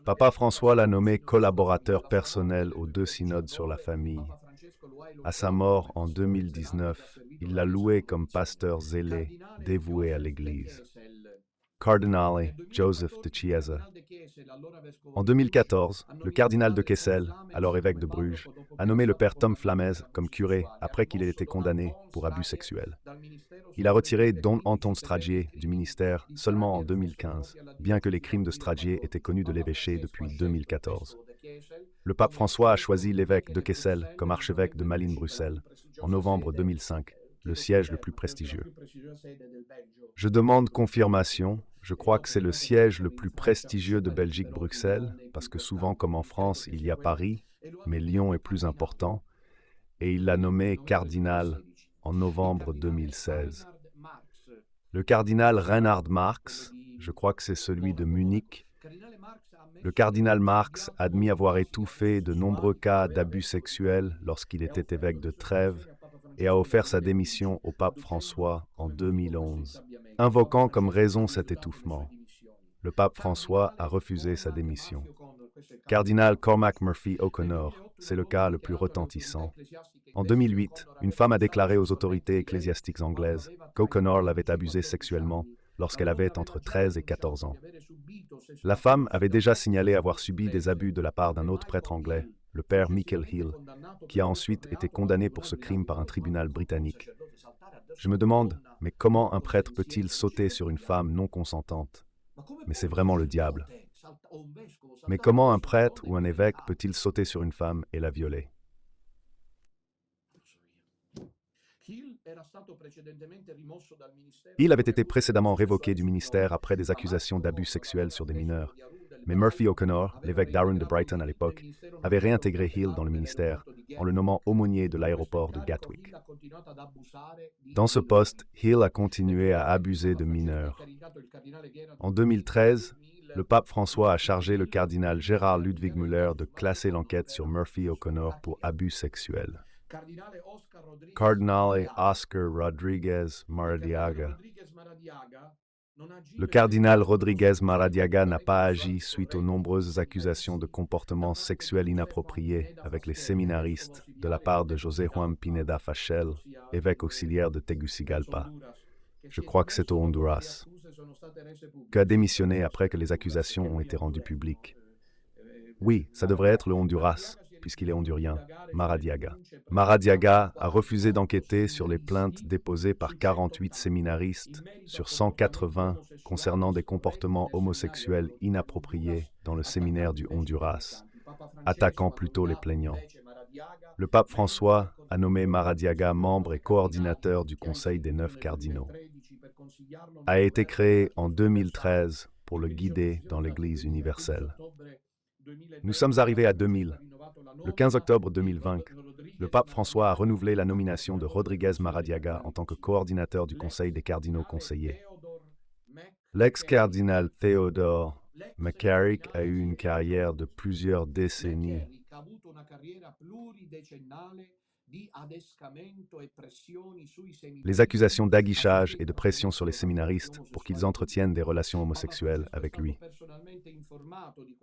Papa François l'a nommé collaborateur personnel aux 2 synodes sur la famille. À sa mort en 2019, il l'a loué comme pasteur zélé, dévoué à l'Église. Cardinale Joseph de Chiesa. En 2014, le cardinal de Kessel, alors évêque de Bruges, a nommé le père Tom Flamez comme curé après qu'il ait été condamné pour abus sexuels. Il a retiré Don Anton Stragier du ministère seulement en 2015, bien que les crimes de Stragier étaient connus de l'évêché depuis 2014. Le pape François a choisi l'évêque de Kessel comme archevêque de Malines-Bruxelles en novembre 2005, le siège le plus prestigieux. Je demande confirmation. Je crois que c'est le siège le plus prestigieux de Belgique-Bruxelles, parce que souvent, comme en France, il y a Paris, mais Lyon est plus important, et il l'a nommé cardinal en novembre 2016. Le cardinal Reinhard Marx, je crois que c'est celui de Munich. Le cardinal Marx admit avoir étouffé de nombreux cas d'abus sexuels lorsqu'il était évêque de Trèves et a offert sa démission au pape François en 2011, invoquant comme raison cet étouffement. Le pape François a refusé sa démission. Cardinal Cormac Murphy O'Connor, c'est le cas le plus retentissant. En 2008, une femme a déclaré aux autorités ecclésiastiques anglaises qu'O'Connor l'avait abusée sexuellement lorsqu'elle avait entre 13 et 14 ans. La femme avait déjà signalé avoir subi des abus de la part d'un autre prêtre anglais, le père Michael Hill, qui a ensuite été condamné pour ce crime par un tribunal britannique. Je me demande, mais comment un prêtre peut-il sauter sur une femme non consentante? Mais c'est vraiment le diable. Mais comment un prêtre ou un évêque peut-il sauter sur une femme et la violer? Il avait été précédemment révoqué du ministère après des accusations d'abus sexuels sur des mineurs. Mais Murphy O'Connor, l'évêque d'Arran de Brighton à l'époque, avait réintégré Hill dans le ministère en le nommant aumônier de l'aéroport de Gatwick. Dans ce poste, Hill a continué à abuser de mineurs. En 2013, le pape François a chargé le cardinal Gérard Ludwig Müller de classer l'enquête sur Murphy O'Connor pour abus sexuels. Cardinal Oscar Rodriguez Maradiaga. Le cardinal Rodriguez Maradiaga n'a pas agi suite aux nombreuses accusations de comportements sexuels inappropriés avec les séminaristes de la part de José Juan Pineda Fachel, évêque auxiliaire de Tegucigalpa. Je crois que c'est au Honduras, qui a démissionné après que les accusations ont été rendues publiques. Oui, ça devrait être le Honduras. puisqu'il est hondurien, Maradiaga. Maradiaga a refusé d'enquêter sur les plaintes déposées par 48 séminaristes sur 180 concernant des comportements homosexuels inappropriés dans le séminaire du Honduras, attaquant plutôt les plaignants. Le pape François a nommé Maradiaga membre et coordinateur du Conseil des 9 cardinaux. A été créé en 2013 pour le guider dans l'Église universelle. Nous sommes arrivés à 2000. Le 15 octobre 2020, le pape François a renouvelé la nomination de Rodriguez Maradiaga en tant que coordinateur du Conseil des cardinaux conseillers. L'ex-cardinal Theodore McCarrick a eu une carrière de plusieurs décennies. Les accusations d'aguichage et de pression sur les séminaristes pour qu'ils entretiennent des relations homosexuelles avec lui.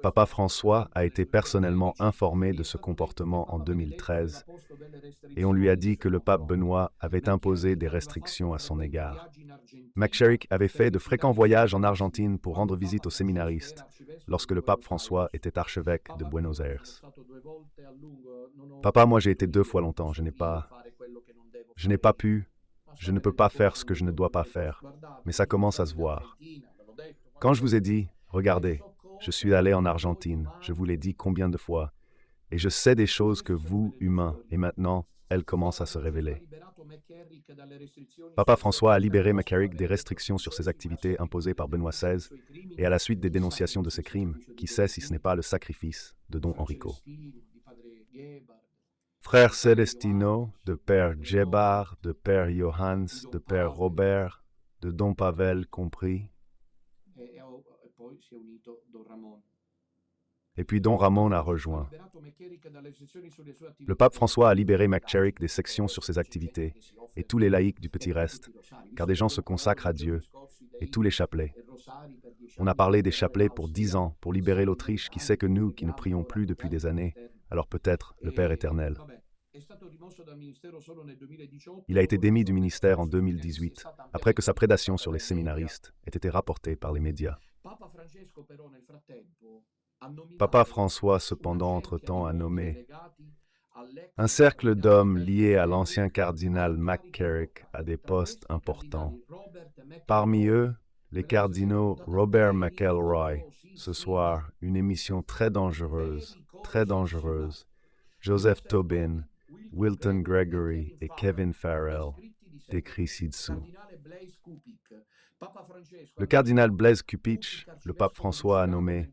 Papa François a été personnellement informé de ce comportement en 2013 et on lui a dit que le pape Benoît avait imposé des restrictions à son égard. McCarrick avait fait de fréquents voyages en Argentine pour rendre visite aux séminaristes lorsque le pape François était archevêque de Buenos Aires. Papa, moi j'ai été 2 fois longtemps, je n'ai pas pu, je ne peux pas faire ce que je ne dois pas faire, mais ça commence à se voir. Quand je vous ai dit, regardez, je suis allé en Argentine, je vous l'ai dit combien de fois, et je sais des choses que vous, humains, et maintenant, elles commencent à se révéler. Papa François a libéré McCarrick des restrictions sur ses activités imposées par Benoît XVI et à la suite des dénonciations de ses crimes, qui sait si ce n'est pas le sacrifice de Don Enrico. Frère Celestino, de Père Djebar, de Père Johannes, de Père Robert, de Don Pavel compris. Et puis Don Ramon a rejoint. Le pape François a libéré McCarrick des sections sur ses activités et tous les laïcs du petit reste, car des gens se consacrent à Dieu, et tous les chapelets. On a parlé des chapelets pour 10 ans, pour libérer l'Autriche qui sait que nous, qui ne prions plus depuis des années, alors peut-être le Père éternel. Il a été démis du ministère en 2018, après que sa prédation sur les séminaristes ait été rapportée par les médias. Papa François, cependant, entre-temps, a nommé un cercle d'hommes liés à l'ancien cardinal McCarrick à des postes importants. Parmi eux, les cardinaux Robert McElroy, ce soir, une émission très dangereuse, Joseph Tobin, Wilton Gregory et Kevin Farrell, décrits ci-dessous. Le cardinal Blaise Cupich, le pape François a nommé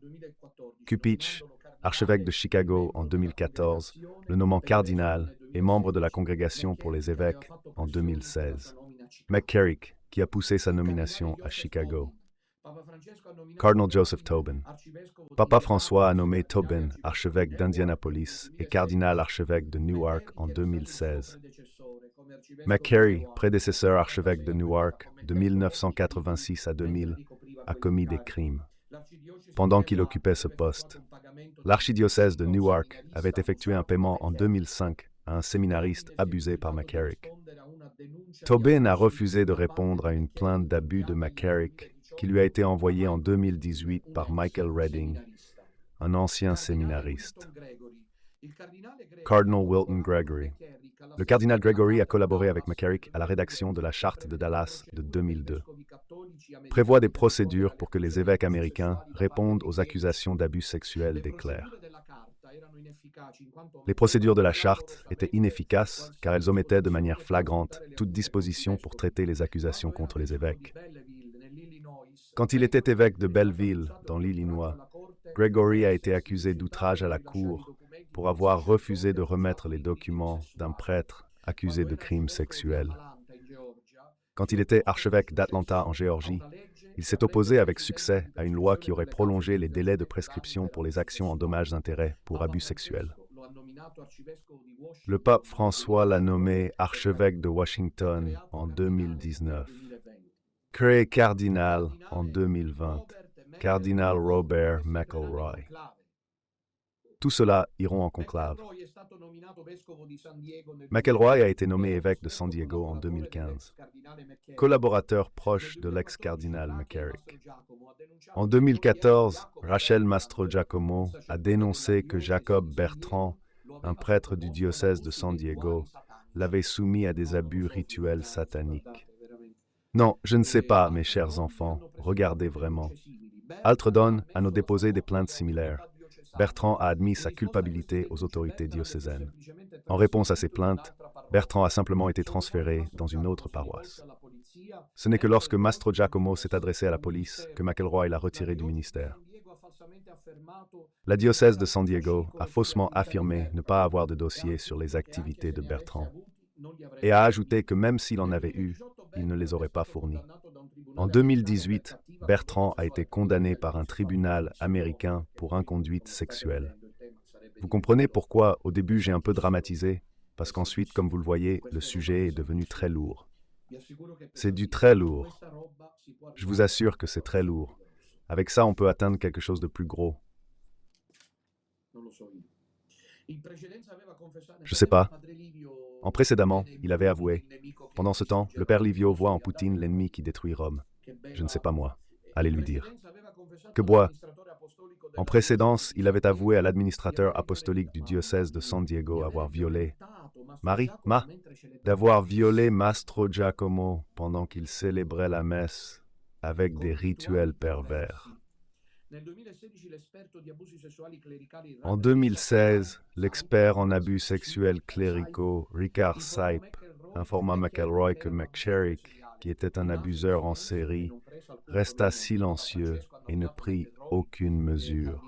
Cupich, archevêque de Chicago en 2014, le nommant cardinal et membre de la Congrégation pour les évêques en 2016. McCarrick, qui a poussé sa nomination à Chicago. Cardinal Joseph Tobin. Papa François a nommé Tobin archevêque d'Indianapolis et cardinal archevêque de Newark en 2016. McCarry, prédécesseur archevêque de Newark de 1986 à 2000, a commis des crimes. Pendant qu'il occupait ce poste, l'archidiocèse de Newark avait effectué un paiement en 2005 à un séminariste abusé par McCarrick. Tobin a refusé de répondre à une plainte d'abus de McCarrick qui lui a été envoyée en 2018 par Michael Redding, un ancien séminariste. Cardinal Wilton Gregory. Le cardinal Gregory a collaboré avec McCarrick à la rédaction de la Charte de Dallas de 2002. Prévoit des procédures pour que les évêques américains répondent aux accusations d'abus sexuels des clercs. Les procédures de la Charte étaient inefficaces car elles omettaient de manière flagrante toute disposition pour traiter les accusations contre les évêques. Quand il était évêque de Belleville, dans l'Illinois, Gregory a été accusé d'outrage à la cour pour avoir refusé de remettre les documents d'un prêtre accusé de crimes sexuels. Quand il était archevêque d'Atlanta en Géorgie, il s'est opposé avec succès à une loi qui aurait prolongé les délais de prescription pour les actions en dommages-intérêts pour abus sexuels. Le pape François l'a nommé archevêque de Washington en 2019. Créé cardinal en 2020, cardinal Robert McElroy. Tout cela iront en conclave. McElroy a été nommé évêque de San Diego en 2015, collaborateur proche de l'ex-cardinal McCarrick. En 2014, Rachel Mastrogiacomo a dénoncé que Jacob Bertrand un prêtre du diocèse de San Diego, l'avait soumis à des abus rituels sataniques. Non, je ne sais pas, mes chers enfants, regardez vraiment. Altredon a nous déposé des plaintes similaires. Bertrand a admis sa culpabilité aux autorités diocésaines. En réponse à ces plaintes, Bertrand a simplement été transféré dans une autre paroisse. Ce n'est que lorsque Mastro Giacomo s'est adressé à la police que McElroy l'a retiré du ministère. La diocèse de San Diego a faussement affirmé ne pas avoir de dossier sur les activités de Bertrand et a ajouté que même s'il en avait eu, il ne les aurait pas fournis. En 2018, Bertrand a été condamné par un tribunal américain pour inconduite sexuelle. Vous comprenez pourquoi, au début, j'ai un peu dramatisé, parce qu'ensuite, comme vous le voyez, le sujet est devenu très lourd. C'est du très lourd. Je vous assure que c'est très lourd. Avec ça, on peut atteindre quelque chose de plus gros. Je ne sais pas. Précédemment, il avait avoué. Pendant ce temps, le père Livio voit en Poutine l'ennemi qui détruit Rome. Je ne sais pas moi. Allez lui dire. Que bois. En précédence, il avait avoué à l'administrateur apostolique du diocèse de San Diego d'avoir violé Mastro Giacomo pendant qu'il célébrait la messe avec des rituels pervers. En 2016, l'expert en abus sexuels cléricaux Richard Sipe informa McElroy que McSherrick, qui était un abuseur en série, resta silencieux et ne prit aucune mesure.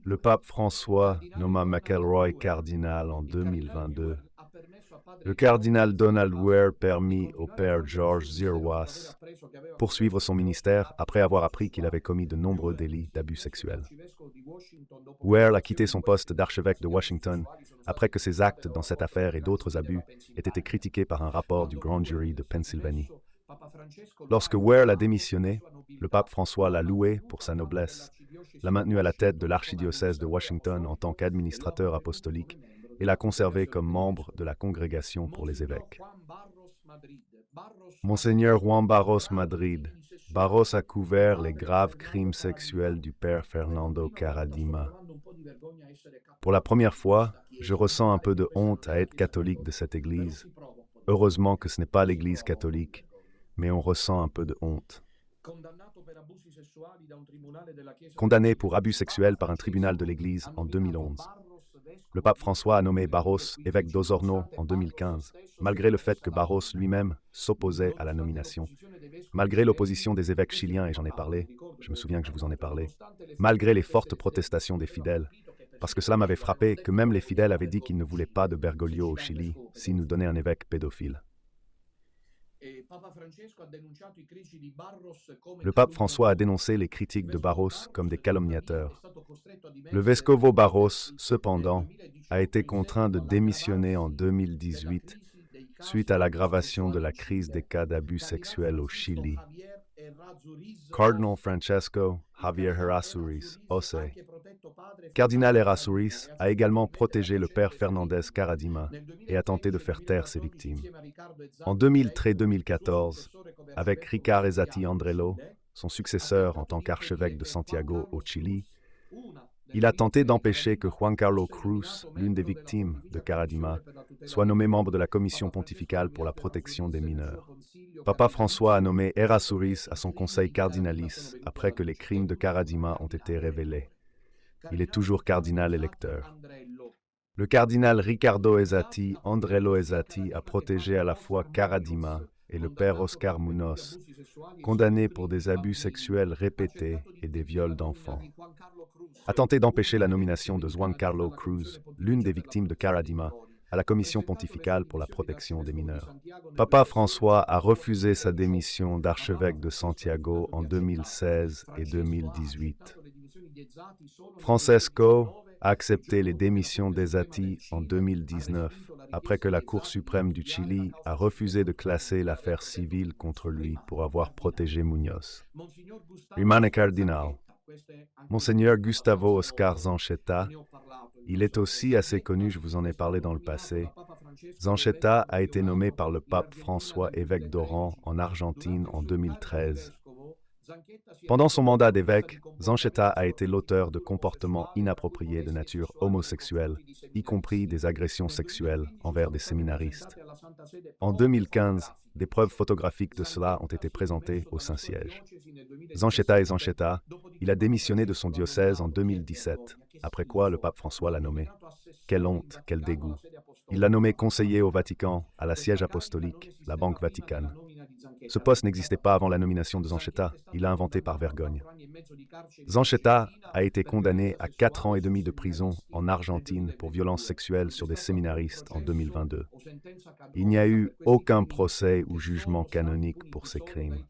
Le pape François nomma McElroy cardinal en 2022. Le cardinal Donald Ware permit au père George Zirwas poursuivre son ministère après avoir appris qu'il avait commis de nombreux délits d'abus sexuels. Ware a quitté son poste d'archevêque de Washington après que ses actes dans cette affaire et d'autres abus aient été critiqués par un rapport du grand jury de Pennsylvanie. Lorsque Ware a démissionné, le pape François l'a loué pour sa noblesse, l'a maintenu à la tête de l'archidiocèse de Washington en tant qu'administrateur apostolique et l'a conservé comme membre de la congrégation pour les évêques. Monseigneur Juan Barros Madrid, Barros a couvert les graves crimes sexuels du père Fernando Karadima. Pour la première fois, je ressens un peu de honte à être catholique de cette église. Heureusement que ce n'est pas l'église catholique, mais on ressent un peu de honte. Condamné pour abus sexuels par un tribunal de l'Église en 2011. Le pape François a nommé Barros évêque d'Osorno en 2015, malgré le fait que Barros lui-même s'opposait à la nomination, malgré l'opposition des évêques chiliens, et j'en ai parlé, je me souviens que je vous en ai parlé, malgré les fortes protestations des fidèles, parce que cela m'avait frappé que même les fidèles avaient dit qu'ils ne voulaient pas de Bergoglio au Chili s'il nous donnait un évêque pédophile. Le pape François a dénoncé les critiques de Barros comme des calomniateurs. Le Vescovo Barros, cependant, a été contraint de démissionner en 2018 suite à l'aggravation de la crise des cas d'abus sexuels au Chili. Cardinal Francesco Javier Errázuriz, OSE. Cardinal Errázuriz a également protégé le père Fernandez Karadima et a tenté de faire taire ses victimes. En 2013-2014, avec Ricard Esati Andrello, son successeur en tant qu'archevêque de Santiago au Chili, il a tenté d'empêcher que Juan Carlos Cruz, l'une des victimes de Karadima, soit nommé membre de la Commission pontificale pour la protection des mineurs. Papa François a nommé Errázuriz à son conseil cardinalice après que les crimes de Karadima ont été révélés. Il est toujours cardinal électeur. Le cardinal Riccardo Esati, Andrello Esati, a protégé à la fois Karadima et le père Oscar Munoz, condamnés pour des abus sexuels répétés et des viols d'enfants. A tenté d'empêcher la nomination de Juan Carlos Cruz, l'une des victimes de Karadima, à la Commission pontificale pour la protection des mineurs. Papa François a refusé sa démission d'archevêque de Santiago en 2016 et 2018. Francesco a accepté les démissions d'Esati en 2019, après que la Cour suprême du Chili a refusé de classer l'affaire civile contre lui pour avoir protégé Munoz. Rimane cardinal. Monseigneur Gustavo Oscar Zanchetta, il est aussi assez connu, je vous en ai parlé dans le passé. Zanchetta a été nommé par le pape François évêque d'Oran en Argentine en 2013. Pendant son mandat d'évêque, Zanchetta a été l'auteur de comportements inappropriés de nature homosexuelle, y compris des agressions sexuelles envers des séminaristes. En 2015, des preuves photographiques de cela ont été présentées au Saint-Siège. Zanchetta est Zanchetta, il a démissionné de son diocèse en 2017, après quoi le pape François l'a nommé. Quelle honte, quel dégoût. Il l'a nommé conseiller au Vatican, à la Siège apostolique, la Banque Vaticane. Ce poste n'existait pas avant la nomination de Zanchetta, il l'a inventé par vergogne. Zanchetta a été condamné à 4 ans et demi de prison en Argentine pour violences sexuelles sur des séminaristes en 2022. Il n'y a eu aucun procès ou jugement canonique pour ces crimes,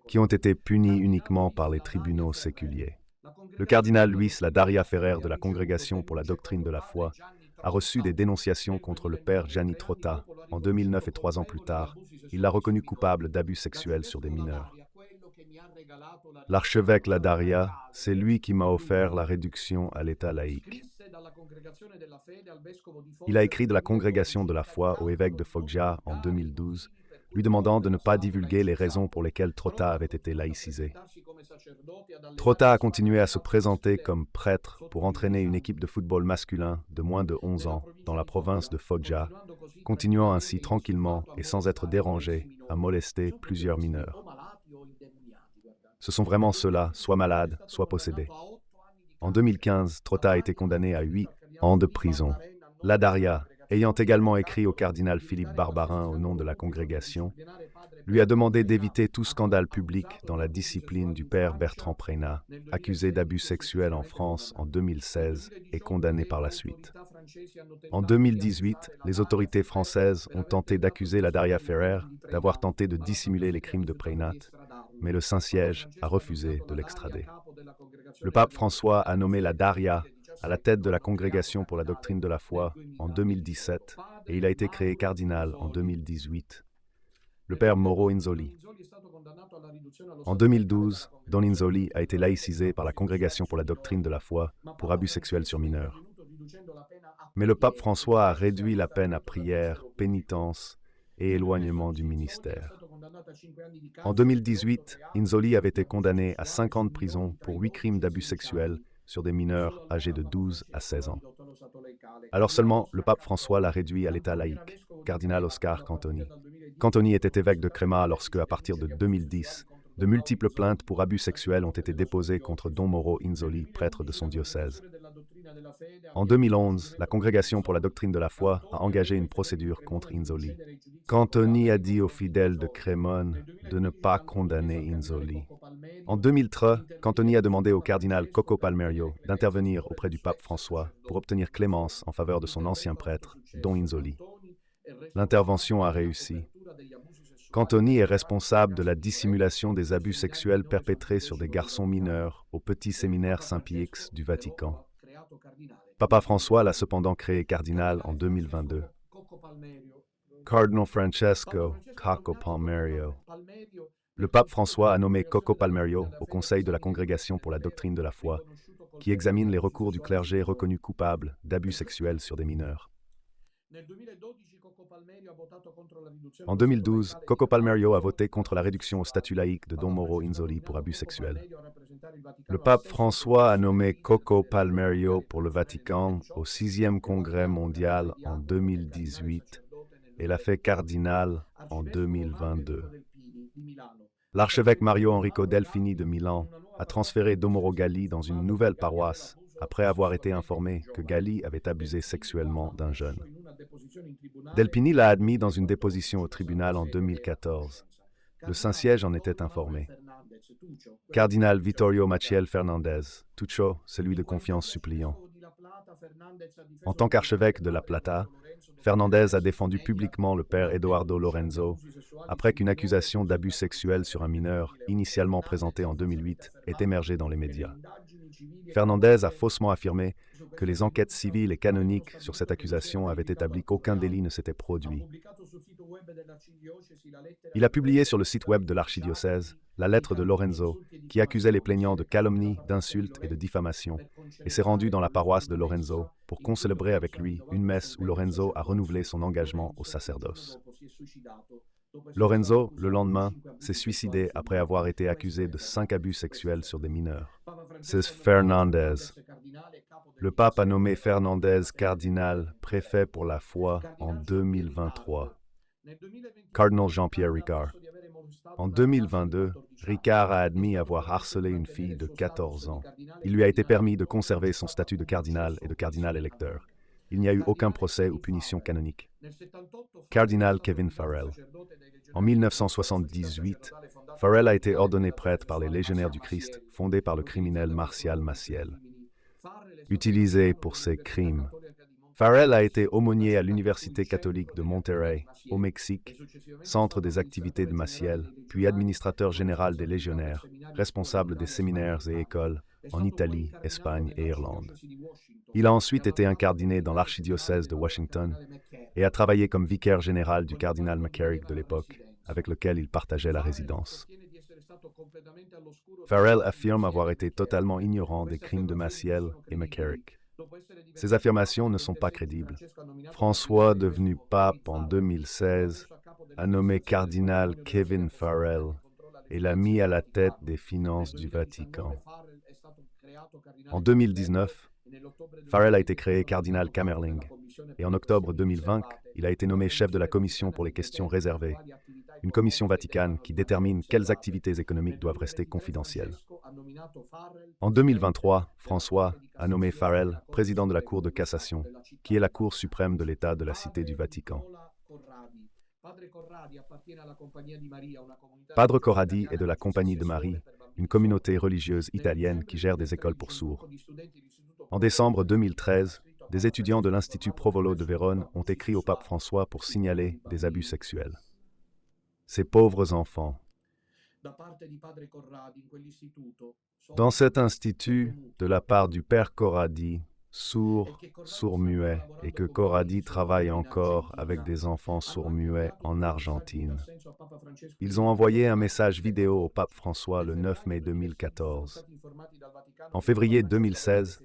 qui ont été punis uniquement par les tribunaux séculiers. Le cardinal Luis Ladaria Ferrer de la Congrégation pour la doctrine de la foi a reçu des dénonciations contre le père Gianni Trotta en 2009 et 3 ans plus tard. Il l'a reconnu coupable d'abus sexuels sur des mineurs. L'archevêque Ladaria, c'est lui qui m'a offert la réduction à l'état laïque. Il a écrit de la Congrégation de la foi au évêque de Foggia en 2012, lui demandant de ne pas divulguer les raisons pour lesquelles Trotta avait été laïcisé. Trotta a continué à se présenter comme prêtre pour entraîner une équipe de football masculin de moins de 11 ans dans la province de Foggia, continuant ainsi tranquillement et sans être dérangé à molester plusieurs mineurs. Ce sont vraiment ceux-là, soit malades, soit possédés. En 2015, Trotta a été condamné à 8 ans de prison. Ladaria, ayant également écrit au cardinal Philippe Barbarin au nom de la congrégation, lui a demandé d'éviter tout scandale public dans la discipline du père Bertrand Prénat, accusé d'abus sexuels en France en 2016 et condamné par la suite. En 2018, les autorités françaises ont tenté d'accuser Ladaria Ferrer d'avoir tenté de dissimuler les crimes de Prénat, mais le Saint-Siège a refusé de l'extrader. Le pape François a nommé Ladaria à la tête de la Congrégation pour la doctrine de la foi en 2017 et il a été créé cardinal en 2018. Le père Mauro Inzoli. En 2012, Don Inzoli a été laïcisé par la Congrégation pour la doctrine de la foi pour abus sexuels sur mineurs. Mais le pape François a réduit la peine à prière, pénitence et éloignement du ministère. En 2018, Inzoli avait été condamné à 5 ans de prison pour 8 crimes d'abus sexuels sur des mineurs âgés de 12 à 16 ans. Alors seulement, le pape François l'a réduit à l'état laïque, cardinal Oscar Cantoni. Cantoni était évêque de Créma lorsque, à partir de 2010, de multiples plaintes pour abus sexuels ont été déposées contre Don Mauro Inzoli, prêtre de son diocèse. En 2011, la Congrégation pour la doctrine de la foi a engagé une procédure contre Inzoli. Cantoni a dit aux fidèles de Crémone de ne pas condamner Inzoli. En 2003, Cantoni a demandé au cardinal Coco Palmerio d'intervenir auprès du pape François pour obtenir clémence en faveur de son ancien prêtre, Don Inzoli. L'intervention a réussi. Cantoni est responsable de la dissimulation des abus sexuels perpétrés sur des garçons mineurs au petit séminaire Saint-Pie-X du Vatican. Papa François l'a cependant créé cardinal en 2022. Cardinal Francesco Coco Palmerio. Le pape François a nommé Coco Palmerio au conseil de la Congrégation pour la doctrine de la foi, qui examine les recours du clergé reconnu coupable d'abus sexuels sur des mineurs. En 2012, Coco Palmerio a voté contre la réduction au statut laïque de Don Mauro Inzoli pour abus sexuels. Le pape François a nommé Coco Palmerio pour le Vatican au 6e Congrès mondial en 2018 et l'a fait cardinal en 2022. L'archevêque Mario Enrico Delfini de Milan a transféré Domoro Galli dans une nouvelle paroisse après avoir été informé que Galli avait abusé sexuellement d'un jeune. Delfini l'a admis dans une déposition au tribunal en 2014. Le Saint-Siège en était informé. Cardinal Vittorio Maciel Fernandez, Tuccio, celui de confiance suppliant. En tant qu'archevêque de La Plata, Fernandez a défendu publiquement le père Eduardo Lorenzo après qu'une accusation d'abus sexuel sur un mineur, initialement présentée en 2008, ait émergé dans les médias. Fernandez a faussement affirmé que les enquêtes civiles et canoniques sur cette accusation avaient établi qu'aucun délit ne s'était produit. Il a publié sur le site web de l'archidiocèse la lettre de Lorenzo qui accusait les plaignants de calomnie, d'insultes et de diffamation et s'est rendu dans la paroisse de Lorenzo pour concélébrer avec lui une messe où Lorenzo a renouvelé son engagement au sacerdoce. Lorenzo, le lendemain, s'est suicidé après avoir été accusé de 5 abus sexuels sur des mineurs. C'est Fernandez. Le pape a nommé Fernandez cardinal préfet pour la foi en 2023. Cardinal Jean-Pierre Ricard. En 2022, Ricard a admis avoir harcelé une fille de 14 ans. Il lui a été permis de conserver son statut de cardinal et de cardinal électeur. Il n'y a eu aucun procès ou punition canonique. Cardinal Kevin Farrell. En 1978, Farrell a été ordonné prêtre par les Légionnaires du Christ, fondés par le criminel Martial Maciel. Utilisé pour ses crimes. Farrell a été aumônier à l'Université catholique de Monterrey, au Mexique, centre des activités de Maciel, puis administrateur général des Légionnaires, responsable des séminaires et écoles en Italie, Espagne et Irlande. Il a ensuite été incardiné dans l'archidiocèse de Washington et a travaillé comme vicaire général du cardinal McCarrick de l'époque, avec lequel il partageait la résidence. Farrell affirme avoir été totalement ignorant des crimes de Maciel et McCarrick. Ces affirmations ne sont pas crédibles. François, devenu pape en 2016, a nommé cardinal Kevin Farrell et l'a mis à la tête des finances du Vatican. En 2019, Farrell a été créé cardinal Kamerling et en octobre 2020, il a été nommé chef de la commission pour les questions réservées, une commission vaticane qui détermine quelles activités économiques doivent rester confidentielles. En 2023, François a nommé Farrell président de la Cour de cassation, qui est la Cour suprême de l'État de la Cité du Vatican. Padre Corradi est de la Compagnie de Marie, une communauté religieuse italienne qui gère des écoles pour sourds. En décembre 2013, des étudiants de l'Institut Provolo de Vérone ont écrit au pape François pour signaler des abus sexuels. Ces pauvres enfants. Dans cet institut, de la part du père Corradi, sourd-muet, et que Corradi travaille encore avec des enfants sourds-muets en Argentine. Ils ont envoyé un message vidéo au pape François le 9 mai 2014. En février 2016,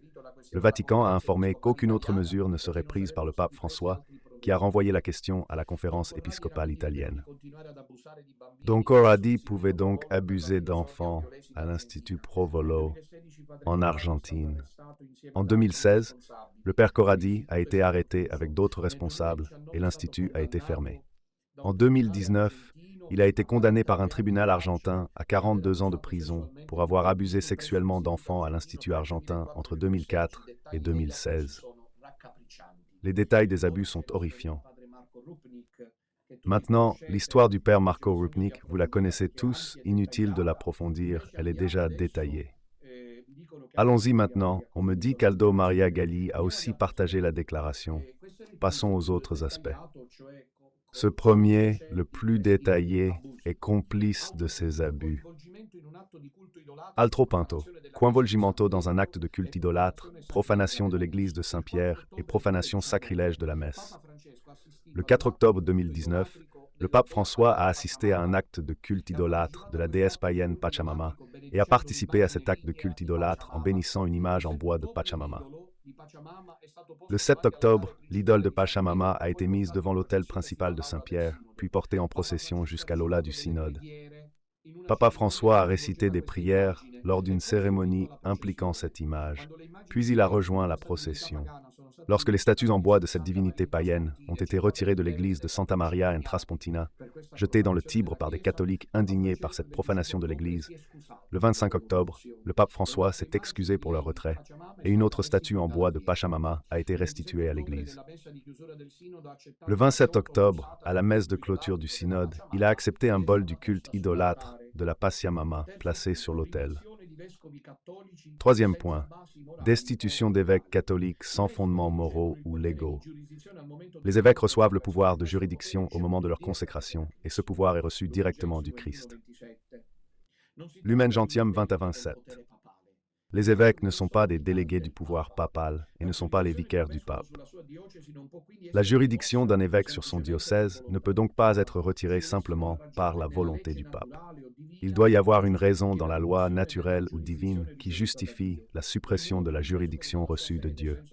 le Vatican a informé qu'aucune autre mesure ne serait prise par le pape François, qui a renvoyé la question à la conférence épiscopale italienne. Donc Corradi pouvait donc abuser d'enfants à l'Institut Provolo en Argentine. En 2016, le père Corradi a été arrêté avec d'autres responsables et l'Institut a été fermé. En 2019, il a été condamné par un tribunal argentin à 42 ans de prison pour avoir abusé sexuellement d'enfants à l'Institut argentin entre 2004 et 2016. Les détails des abus sont horrifiants. Maintenant, l'histoire du père Marco Rupnik, vous la connaissez tous, inutile de l'approfondir, elle est déjà détaillée. Allons-y maintenant, on me dit qu'Aldo Maria Galli a aussi partagé la déclaration. Passons aux autres aspects. Ce premier, le plus détaillé, est complice de ces abus. Altro Pinto, coinvolgimento dans un acte de culte idolâtre, profanation de l'église de Saint-Pierre et profanation sacrilège de la messe. Le 4 octobre 2019, le pape François a assisté à un acte de culte idolâtre de la déesse païenne Pachamama et a participé à cet acte de culte idolâtre en bénissant une image en bois de Pachamama. Le 7 octobre, l'idole de Pachamama a été mise devant l'autel principal de Saint-Pierre, puis portée en procession jusqu'à l'aula du synode. Papa François a récité des prières lors d'une cérémonie impliquant cette image, puis il a rejoint la procession. Lorsque les statues en bois de cette divinité païenne ont été retirées de l'église de Santa Maria in Traspontina, jetées dans le Tibre par des catholiques indignés par cette profanation de l'église, le 25 octobre, le pape François s'est excusé pour leur retrait, et une autre statue en bois de Pachamama a été restituée à l'église. Le 27 octobre, à la messe de clôture du synode, il a accepté un bol du culte idolâtre de la Pachamama placé sur l'autel. Troisième point, destitution d'évêques catholiques sans fondements moraux ou légaux. Les évêques reçoivent le pouvoir de juridiction au moment de leur consécration, et ce pouvoir est reçu directement du Christ. Lumen Gentium 20 à 27. Les évêques ne sont pas des délégués du pouvoir papal et ne sont pas les vicaires du pape. La juridiction d'un évêque sur son diocèse ne peut donc pas être retirée simplement par la volonté du pape. Il doit y avoir une raison dans la loi naturelle ou divine qui justifie la suppression de la juridiction reçue de Dieu.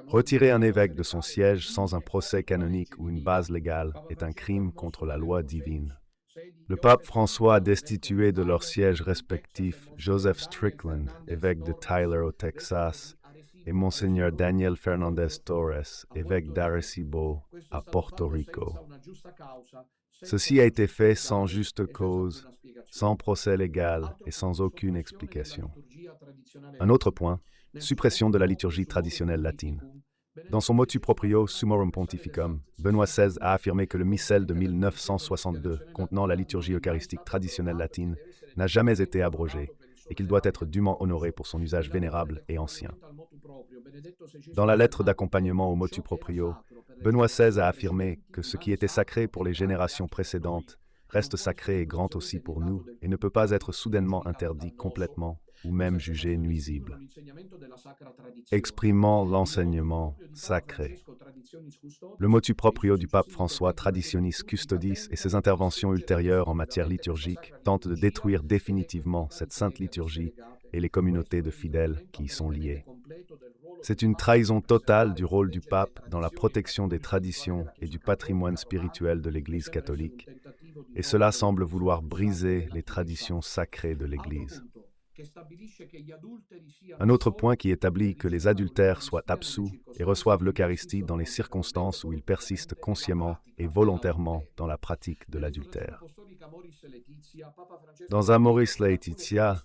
Retirer un évêque de son siège sans un procès canonique ou une base légale est un crime contre la loi divine. Le pape François a destitué de leurs sièges respectifs Joseph Strickland, évêque de Tyler au Texas, et Monseigneur Daniel Fernandez Torres, évêque d'Arecibo à Porto Rico. Ceci a été fait sans juste cause, sans procès légal et sans aucune explication. Un autre point, suppression de la liturgie traditionnelle latine. Dans son motu proprio Summorum Pontificum, Benoît XVI a affirmé que le missel de 1962, contenant la liturgie eucharistique traditionnelle latine, n'a jamais été abrogé et qu'il doit être dûment honoré pour son usage vénérable et ancien. Dans la lettre d'accompagnement au motu proprio, Benoît XVI a affirmé que ce qui était sacré pour les générations précédentes reste sacré et grand aussi pour nous et ne peut pas être soudainement interdit complètement ou même jugé nuisible. Exprimant l'enseignement sacré. Le motu proprio du pape François Traditionis Custodis et ses interventions ultérieures en matière liturgique tentent de détruire définitivement cette sainte liturgie et les communautés de fidèles qui y sont liées. C'est une trahison totale du rôle du pape dans la protection des traditions et du patrimoine spirituel de l'Église catholique, et cela semble vouloir briser les traditions sacrées de l'Église. Un autre point qui établit que les adultères soient absous et reçoivent l'Eucharistie dans les circonstances où ils persistent consciemment et volontairement dans la pratique de l'adultère. Dans Amoris Laetitia,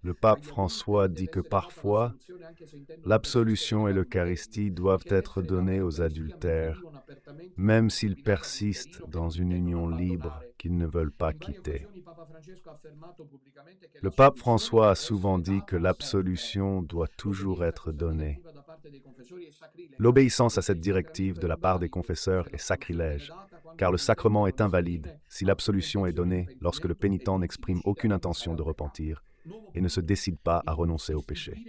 le pape François dit que parfois, l'absolution et l'Eucharistie doivent être données aux adultères, même s'ils persistent dans une union libre qu'ils ne veulent pas quitter. Le pape François a souvent dit que l'absolution doit toujours être donnée. L'obéissance à cette directive de la part des confesseurs est sacrilège, car le sacrement est invalide si l'absolution est donnée lorsque le pénitent n'exprime aucune intention de repentir et ne se décide pas à renoncer au péché.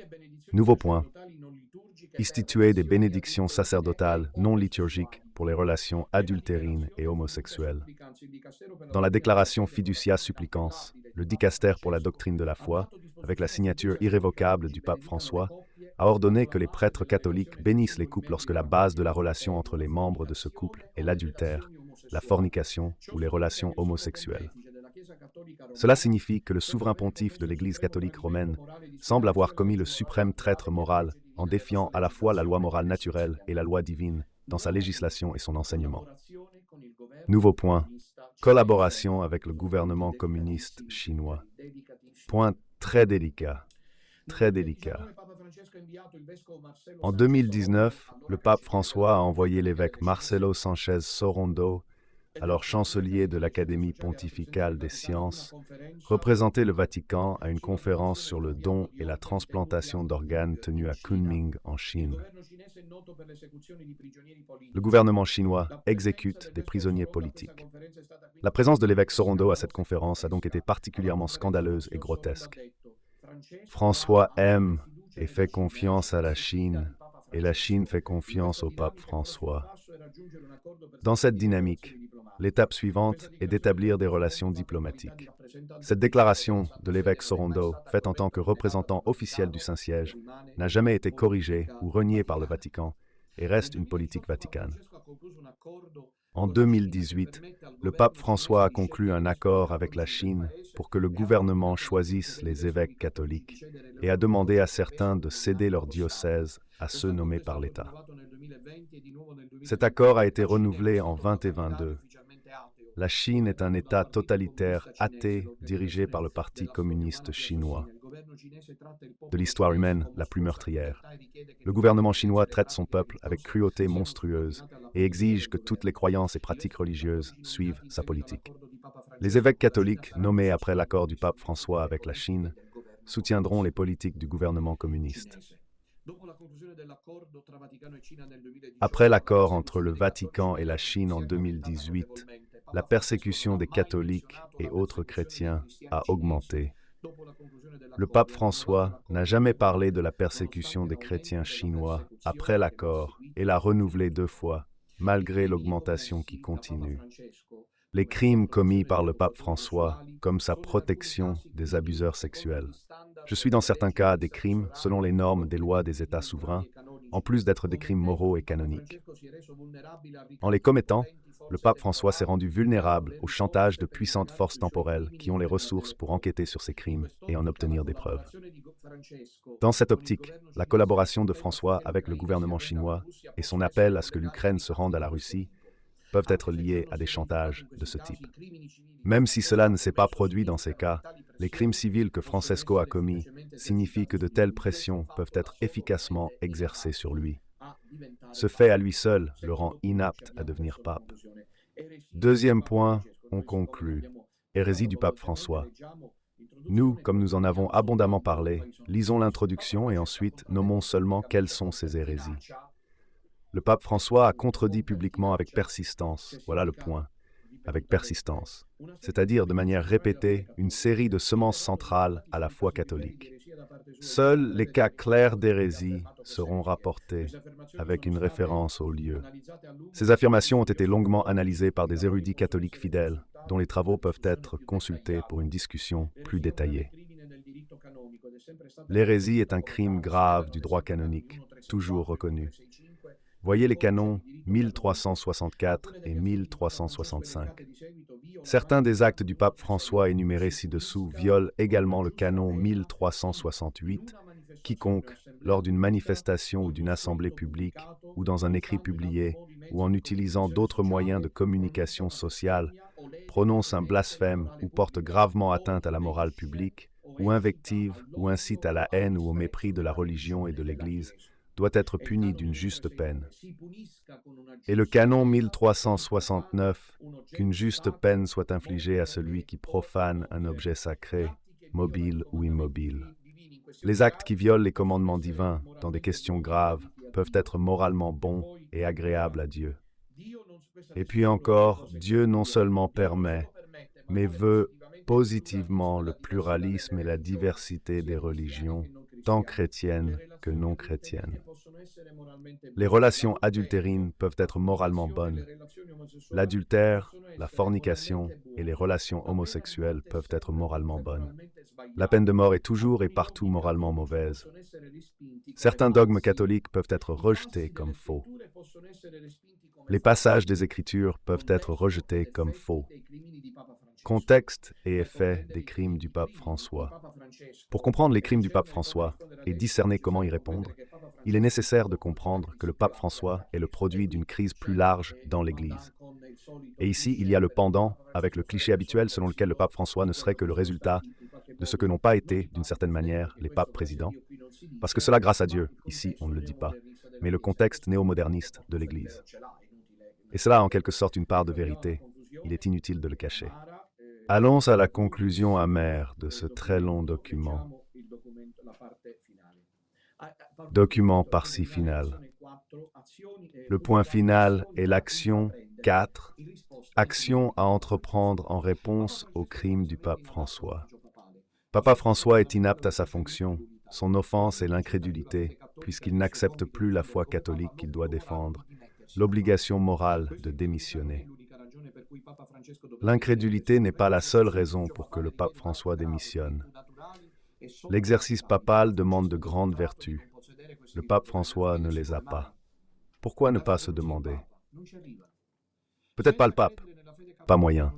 Nouveau point. Instituer des bénédictions sacerdotales non liturgiques pour les relations adultérines et homosexuelles. Dans la déclaration Fiducia Supplicans, le dicaster pour la doctrine de la foi, avec la signature irrévocable du pape François, a ordonné que les prêtres catholiques bénissent les couples lorsque la base de la relation entre les membres de ce couple est l'adultère, la fornication ou les relations homosexuelles. Cela signifie que le souverain pontife de l'Église catholique romaine semble avoir commis le suprême traître moral en défiant à la fois la loi morale naturelle et la loi divine dans sa législation et son enseignement. Nouveau point, collaboration avec le gouvernement communiste chinois. Point très délicat, très délicat. En 2019, le pape François a envoyé l'évêque Marcelo Sánchez Sorondo, alors chancelier de l'Académie pontificale des sciences, représenter le Vatican à une conférence sur le don et la transplantation d'organes tenue à Kunming, en Chine. Le gouvernement chinois exécute des prisonniers politiques. La présence de l'évêque Sorondo à cette conférence a donc été particulièrement scandaleuse et grotesque. François aime et fait confiance à la Chine, et la Chine fait confiance au pape François. Dans cette dynamique, l'étape suivante est d'établir des relations diplomatiques. Cette déclaration de l'évêque Sorondo, faite en tant que représentant officiel du Saint-Siège, n'a jamais été corrigée ou reniée par le Vatican et reste une politique vaticane. En 2018, le pape François a conclu un accord avec la Chine pour que le gouvernement choisisse les évêques catholiques et a demandé à certains de céder leur diocèse à ceux nommés par l'État. Cet accord a été renouvelé en 2022. La Chine est un État totalitaire athée dirigé par le Parti communiste chinois. De l'histoire humaine la plus meurtrière. Le gouvernement chinois traite son peuple avec cruauté monstrueuse et exige que toutes les croyances et pratiques religieuses suivent sa politique. Les évêques catholiques, nommés après l'accord du pape François avec la Chine, soutiendront les politiques du gouvernement communiste. Après l'accord entre le Vatican et la Chine en 2018, la persécution des catholiques et autres chrétiens a augmenté Le pape François n'a jamais parlé de la persécution des chrétiens chinois après l'accord et l'a renouvelé 2 fois, malgré l'augmentation qui continue. Les crimes commis par le pape François, comme sa protection des abuseurs sexuels. Je suis dans certains cas des crimes selon les normes des lois des États souverains, en plus d'être des crimes moraux et canoniques. En les commettant, le pape François s'est rendu vulnérable au chantage de puissantes forces temporelles qui ont les ressources pour enquêter sur ces crimes et en obtenir des preuves. Dans cette optique, la collaboration de François avec le gouvernement chinois et son appel à ce que l'Ukraine se rende à la Russie peuvent être liés à des chantages de ce type. Même si cela ne s'est pas produit dans ces cas, les crimes civils que Francesco a commis signifient que de telles pressions peuvent être efficacement exercées sur lui. Ce fait à lui seul le rend inapte à devenir pape. Deuxième point, on conclut. Hérésie du pape François. Nous, comme nous en avons abondamment parlé, lisons l'introduction et ensuite nommons seulement quelles sont ces hérésies. Le pape François a contredit publiquement avec persistance, voilà le point, avec persistance, c'est-à-dire de manière répétée une série de semences centrales à la foi catholique. Seuls les cas clairs d'hérésie seront rapportés avec une référence au lieu. Ces affirmations ont été longuement analysées par des érudits catholiques fidèles, dont les travaux peuvent être consultés pour une discussion plus détaillée. L'hérésie est un crime grave du droit canonique, toujours reconnu. Voyez les canons 1364 et 1365. Certains des actes du pape François énumérés ci-dessous violent également le canon 1368. Quiconque, lors d'une manifestation ou d'une assemblée publique, ou dans un écrit publié, ou en utilisant d'autres moyens de communication sociale, prononce un blasphème ou porte gravement atteinte à la morale publique, ou invective ou incite à la haine ou au mépris de la religion et de l'Église, doit être puni d'une juste peine. Et le canon 1369, qu'une juste peine soit infligée à celui qui profane un objet sacré, mobile ou immobile. Les actes qui violent les commandements divins dans des questions graves peuvent être moralement bons et agréables à Dieu. Et puis encore, Dieu non seulement permet, mais veut positivement le pluralisme et la diversité des religions, tant chrétiennes que non chrétiennes. Les relations adultérines peuvent être moralement bonnes. L'adultère, la fornication et les relations homosexuelles peuvent être moralement bonnes. La peine de mort est toujours et partout moralement mauvaise. Certains dogmes catholiques peuvent être rejetés comme faux. Les passages des Écritures peuvent être rejetés comme faux. Contexte et effet des crimes du pape François. Pour comprendre les crimes du pape François et discerner comment y répondre, il est nécessaire de comprendre que le pape François est le produit d'une crise plus large dans l'Église. Et ici, il y a le pendant avec le cliché habituel selon lequel le pape François ne serait que le résultat de ce que n'ont pas été, d'une certaine manière, les papes présidents. Parce que cela, grâce à Dieu, ici on ne le dit pas, mais le contexte néo-moderniste de l'Église. Et cela a en quelque sorte une part de vérité, il est inutile de le cacher. Allons à la conclusion amère de ce très long document. Document partie finale. Le point final est l'action 4, action à entreprendre en réponse au crime du pape François. Papa François est inapte à sa fonction. Son offense est l'incrédulité, puisqu'il n'accepte plus la foi catholique qu'il doit défendre, l'obligation morale de démissionner. L'incrédulité n'est pas la seule raison pour que le pape François démissionne. L'exercice papal demande de grandes vertus. Le pape François ne les a pas. Pourquoi ne pas se demander? Peut-être pas le pape, pas moyen.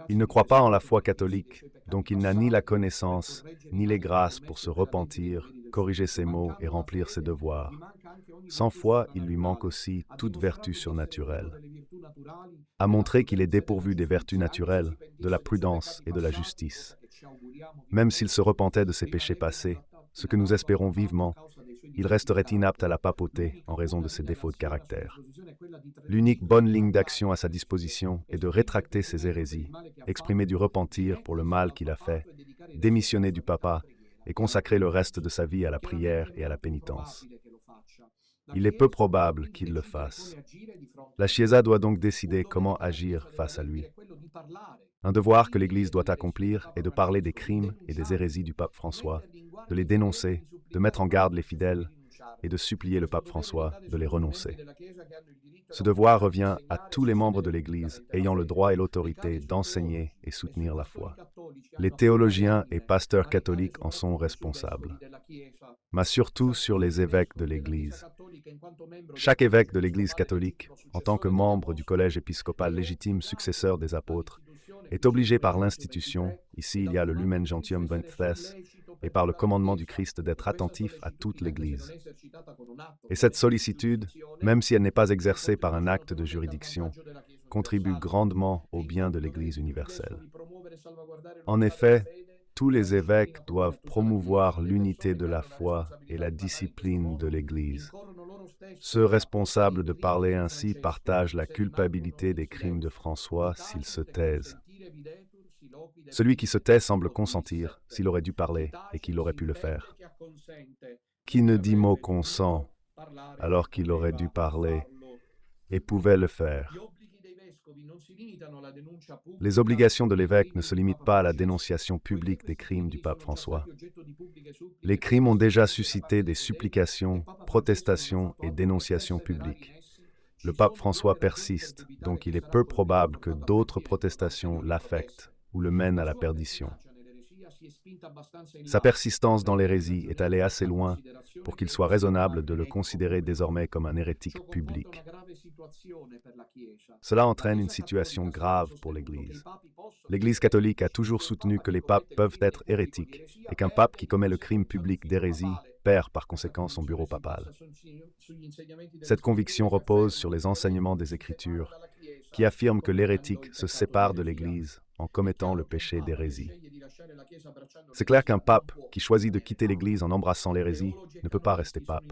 Il ne croit pas en la foi catholique, donc il n'a ni la connaissance, ni les grâces pour se repentir, corriger ses maux et remplir ses devoirs. Sans foi, il lui manque aussi toute vertu surnaturelle. À montrer qu'il est dépourvu des vertus naturelles, de la prudence et de la justice. Même s'il se repentait de ses péchés passés, ce que nous espérons vivement, il resterait inapte à la papauté en raison de ses défauts de caractère. L'unique bonne ligne d'action à sa disposition est de rétracter ses hérésies, exprimer du repentir pour le mal qu'il a fait, démissionner du papat et consacrer le reste de sa vie à la prière et à la pénitence. il est peu probable qu'il le fasse. La Chiesa doit donc décider comment agir face à lui. Un devoir que l'Église doit accomplir est de parler des crimes et des hérésies du pape François, de les dénoncer, de mettre en garde les fidèles et de supplier le pape François de les renoncer. Ce devoir revient à tous les membres de l'Église ayant le droit et l'autorité d'enseigner et soutenir la foi. Les théologiens et pasteurs catholiques en sont responsables, mais surtout sur les évêques de l'Église. Chaque évêque de l'Église catholique, en tant que membre du collège épiscopal légitime successeur des apôtres, est obligé par l'institution, ici il y a le Lumen Gentium 23, et par le commandement du Christ d'être attentif à toute l'Église. Et cette sollicitude, même si elle n'est pas exercée par un acte de juridiction, contribue grandement au bien de l'Église universelle. En effet, tous les évêques doivent promouvoir l'unité de la foi et la discipline de l'Église. Ceux responsables de parler ainsi partagent la culpabilité des crimes de François s'ils se taisent. Celui qui se tait semble consentir s'il aurait dû parler et qu'il aurait pu le faire. Qui ne dit mot consent alors qu'il aurait dû parler et pouvait le faire? Les obligations de l'évêque ne se limitent pas à la dénonciation publique des crimes du pape François. Les crimes ont déjà suscité des supplications, protestations et dénonciations publiques. Le pape François persiste, donc il est peu probable que d'autres protestations l'affectent ou le mènent à la perdition. Sa persistance dans l'hérésie est allée assez loin pour qu'il soit raisonnable de le considérer désormais comme un hérétique public. Cela entraîne une situation grave pour l'Église. L'Église catholique a toujours soutenu que les papes peuvent être hérétiques et qu'un pape qui commet le crime public d'hérésie perd par conséquent son bureau papal. Cette conviction repose sur les enseignements des Écritures qui affirment que l'hérétique se sépare de l'Église en commettant le péché d'hérésie. C'est clair qu'un pape qui choisit de quitter l'Église en embrassant l'hérésie ne peut pas rester pape.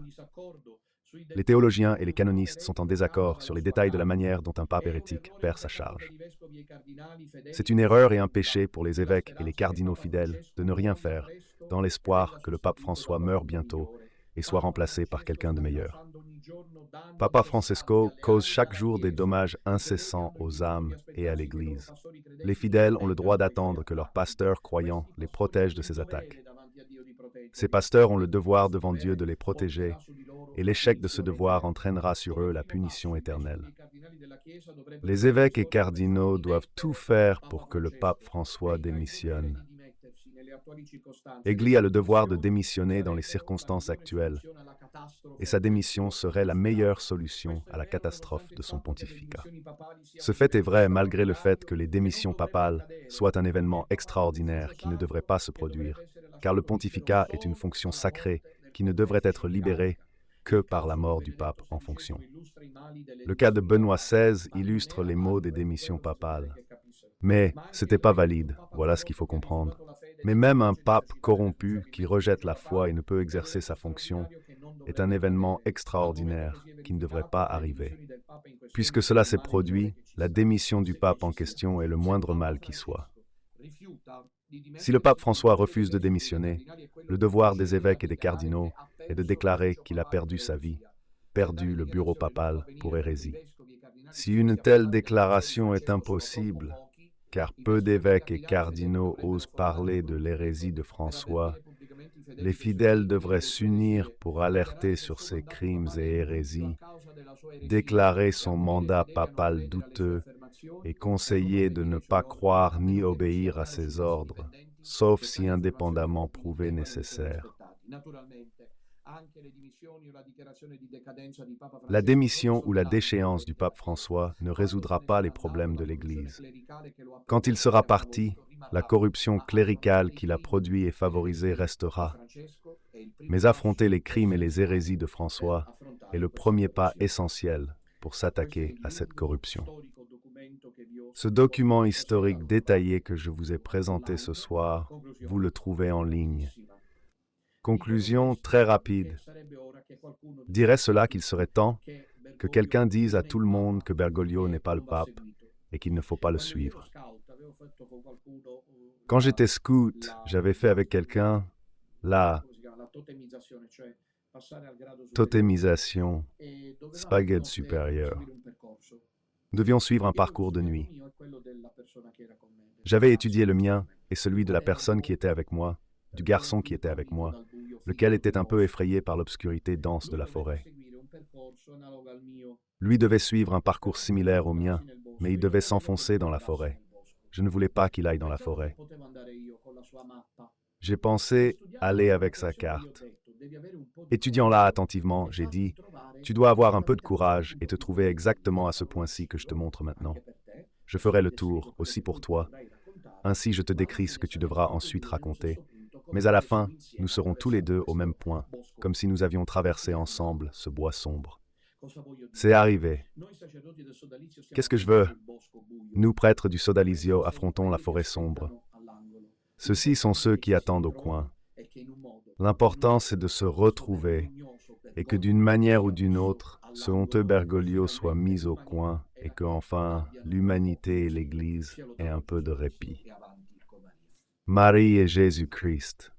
Les théologiens et les canonistes sont en désaccord sur les détails de la manière dont un pape hérétique perd sa charge. C'est une erreur et un péché pour les évêques et les cardinaux fidèles de ne rien faire, dans l'espoir que le pape François meure bientôt et soit remplacé par quelqu'un de meilleur. Papa Francesco cause chaque jour des dommages incessants aux âmes et à l'Église. Les fidèles ont le droit d'attendre que leurs pasteurs croyants les protègent de ces attaques. Ces pasteurs ont le devoir devant Dieu de les protéger, et l'échec de ce devoir entraînera sur eux la punition éternelle. Les évêques et cardinaux doivent tout faire pour que le pape François démissionne. Église a le devoir de démissionner dans les circonstances actuelles, et sa démission serait la meilleure solution à la catastrophe de son pontificat. Ce fait est vrai malgré le fait que les démissions papales soient un événement extraordinaire qui ne devrait pas se produire, car le pontificat est une fonction sacrée qui ne devrait être libérée que par la mort du pape en fonction. Le cas de Benoît XVI illustre les maux des démissions papales. Mais ce n'était pas valide, voilà ce qu'il faut comprendre. Mais même un pape corrompu qui rejette la foi et ne peut exercer sa fonction est un événement extraordinaire qui ne devrait pas arriver. Puisque cela s'est produit, la démission du pape en question est le moindre mal qui soit. Si le pape François refuse de démissionner, le devoir des évêques et des cardinaux est de déclarer qu'il a perdu sa vie, perdu le bureau papal pour hérésie. Si une telle déclaration est impossible, car peu d'évêques et cardinaux osent parler de l'hérésie de François, les fidèles devraient s'unir pour alerter sur ses crimes et hérésies, déclarer son mandat papal douteux et conseiller de ne pas croire ni obéir à ses ordres, sauf si indépendamment prouvé nécessaire. La démission ou la déchéance du pape François ne résoudra pas les problèmes de l'Église. Quand il sera parti, la corruption cléricale qu'il a produit et favorisée restera. Mais affronter les crimes et les hérésies de François est le premier pas essentiel pour s'attaquer à cette corruption. Ce document historique détaillé que je vous ai présenté ce soir, vous le trouvez en ligne. Conclusion très rapide. Dirait cela qu'il serait temps que quelqu'un dise à tout le monde que Bergoglio n'est pas le pape et qu'il ne faut pas le suivre. Quand j'étais scout, j'avais fait avec quelqu'un la totémisation, spaghetti supérieur. Nous devions suivre un parcours de nuit. J'avais étudié le mien et celui de la personne qui était avec moi, du garçon qui était avec moi, lequel était un peu effrayé par l'obscurité dense de la forêt. Lui devait suivre un parcours similaire au mien, mais il devait s'enfoncer dans la forêt. Je ne voulais pas qu'il aille dans la forêt. J'ai pensé aller avec sa carte. Étudiant-la attentivement, j'ai dit, « Tu dois avoir un peu de courage et te trouver exactement à ce point-ci que je te montre maintenant. Je ferai le tour, aussi pour toi. Ainsi je te décris ce que tu devras ensuite raconter. Mais à la fin, nous serons tous les deux au même point, comme si nous avions traversé ensemble ce bois sombre. » C'est arrivé. Qu'est-ce que je veux? Nous, prêtres du Sodalizio, affrontons la forêt sombre. Ceux-ci sont ceux qui attendent au coin. L'important, c'est de se retrouver et que d'une manière ou d'une autre, ce honteux Bergoglio soit mis au coin et que, enfin, l'humanité et l'Église aient un peu de répit. Marie et Jésus-Christ.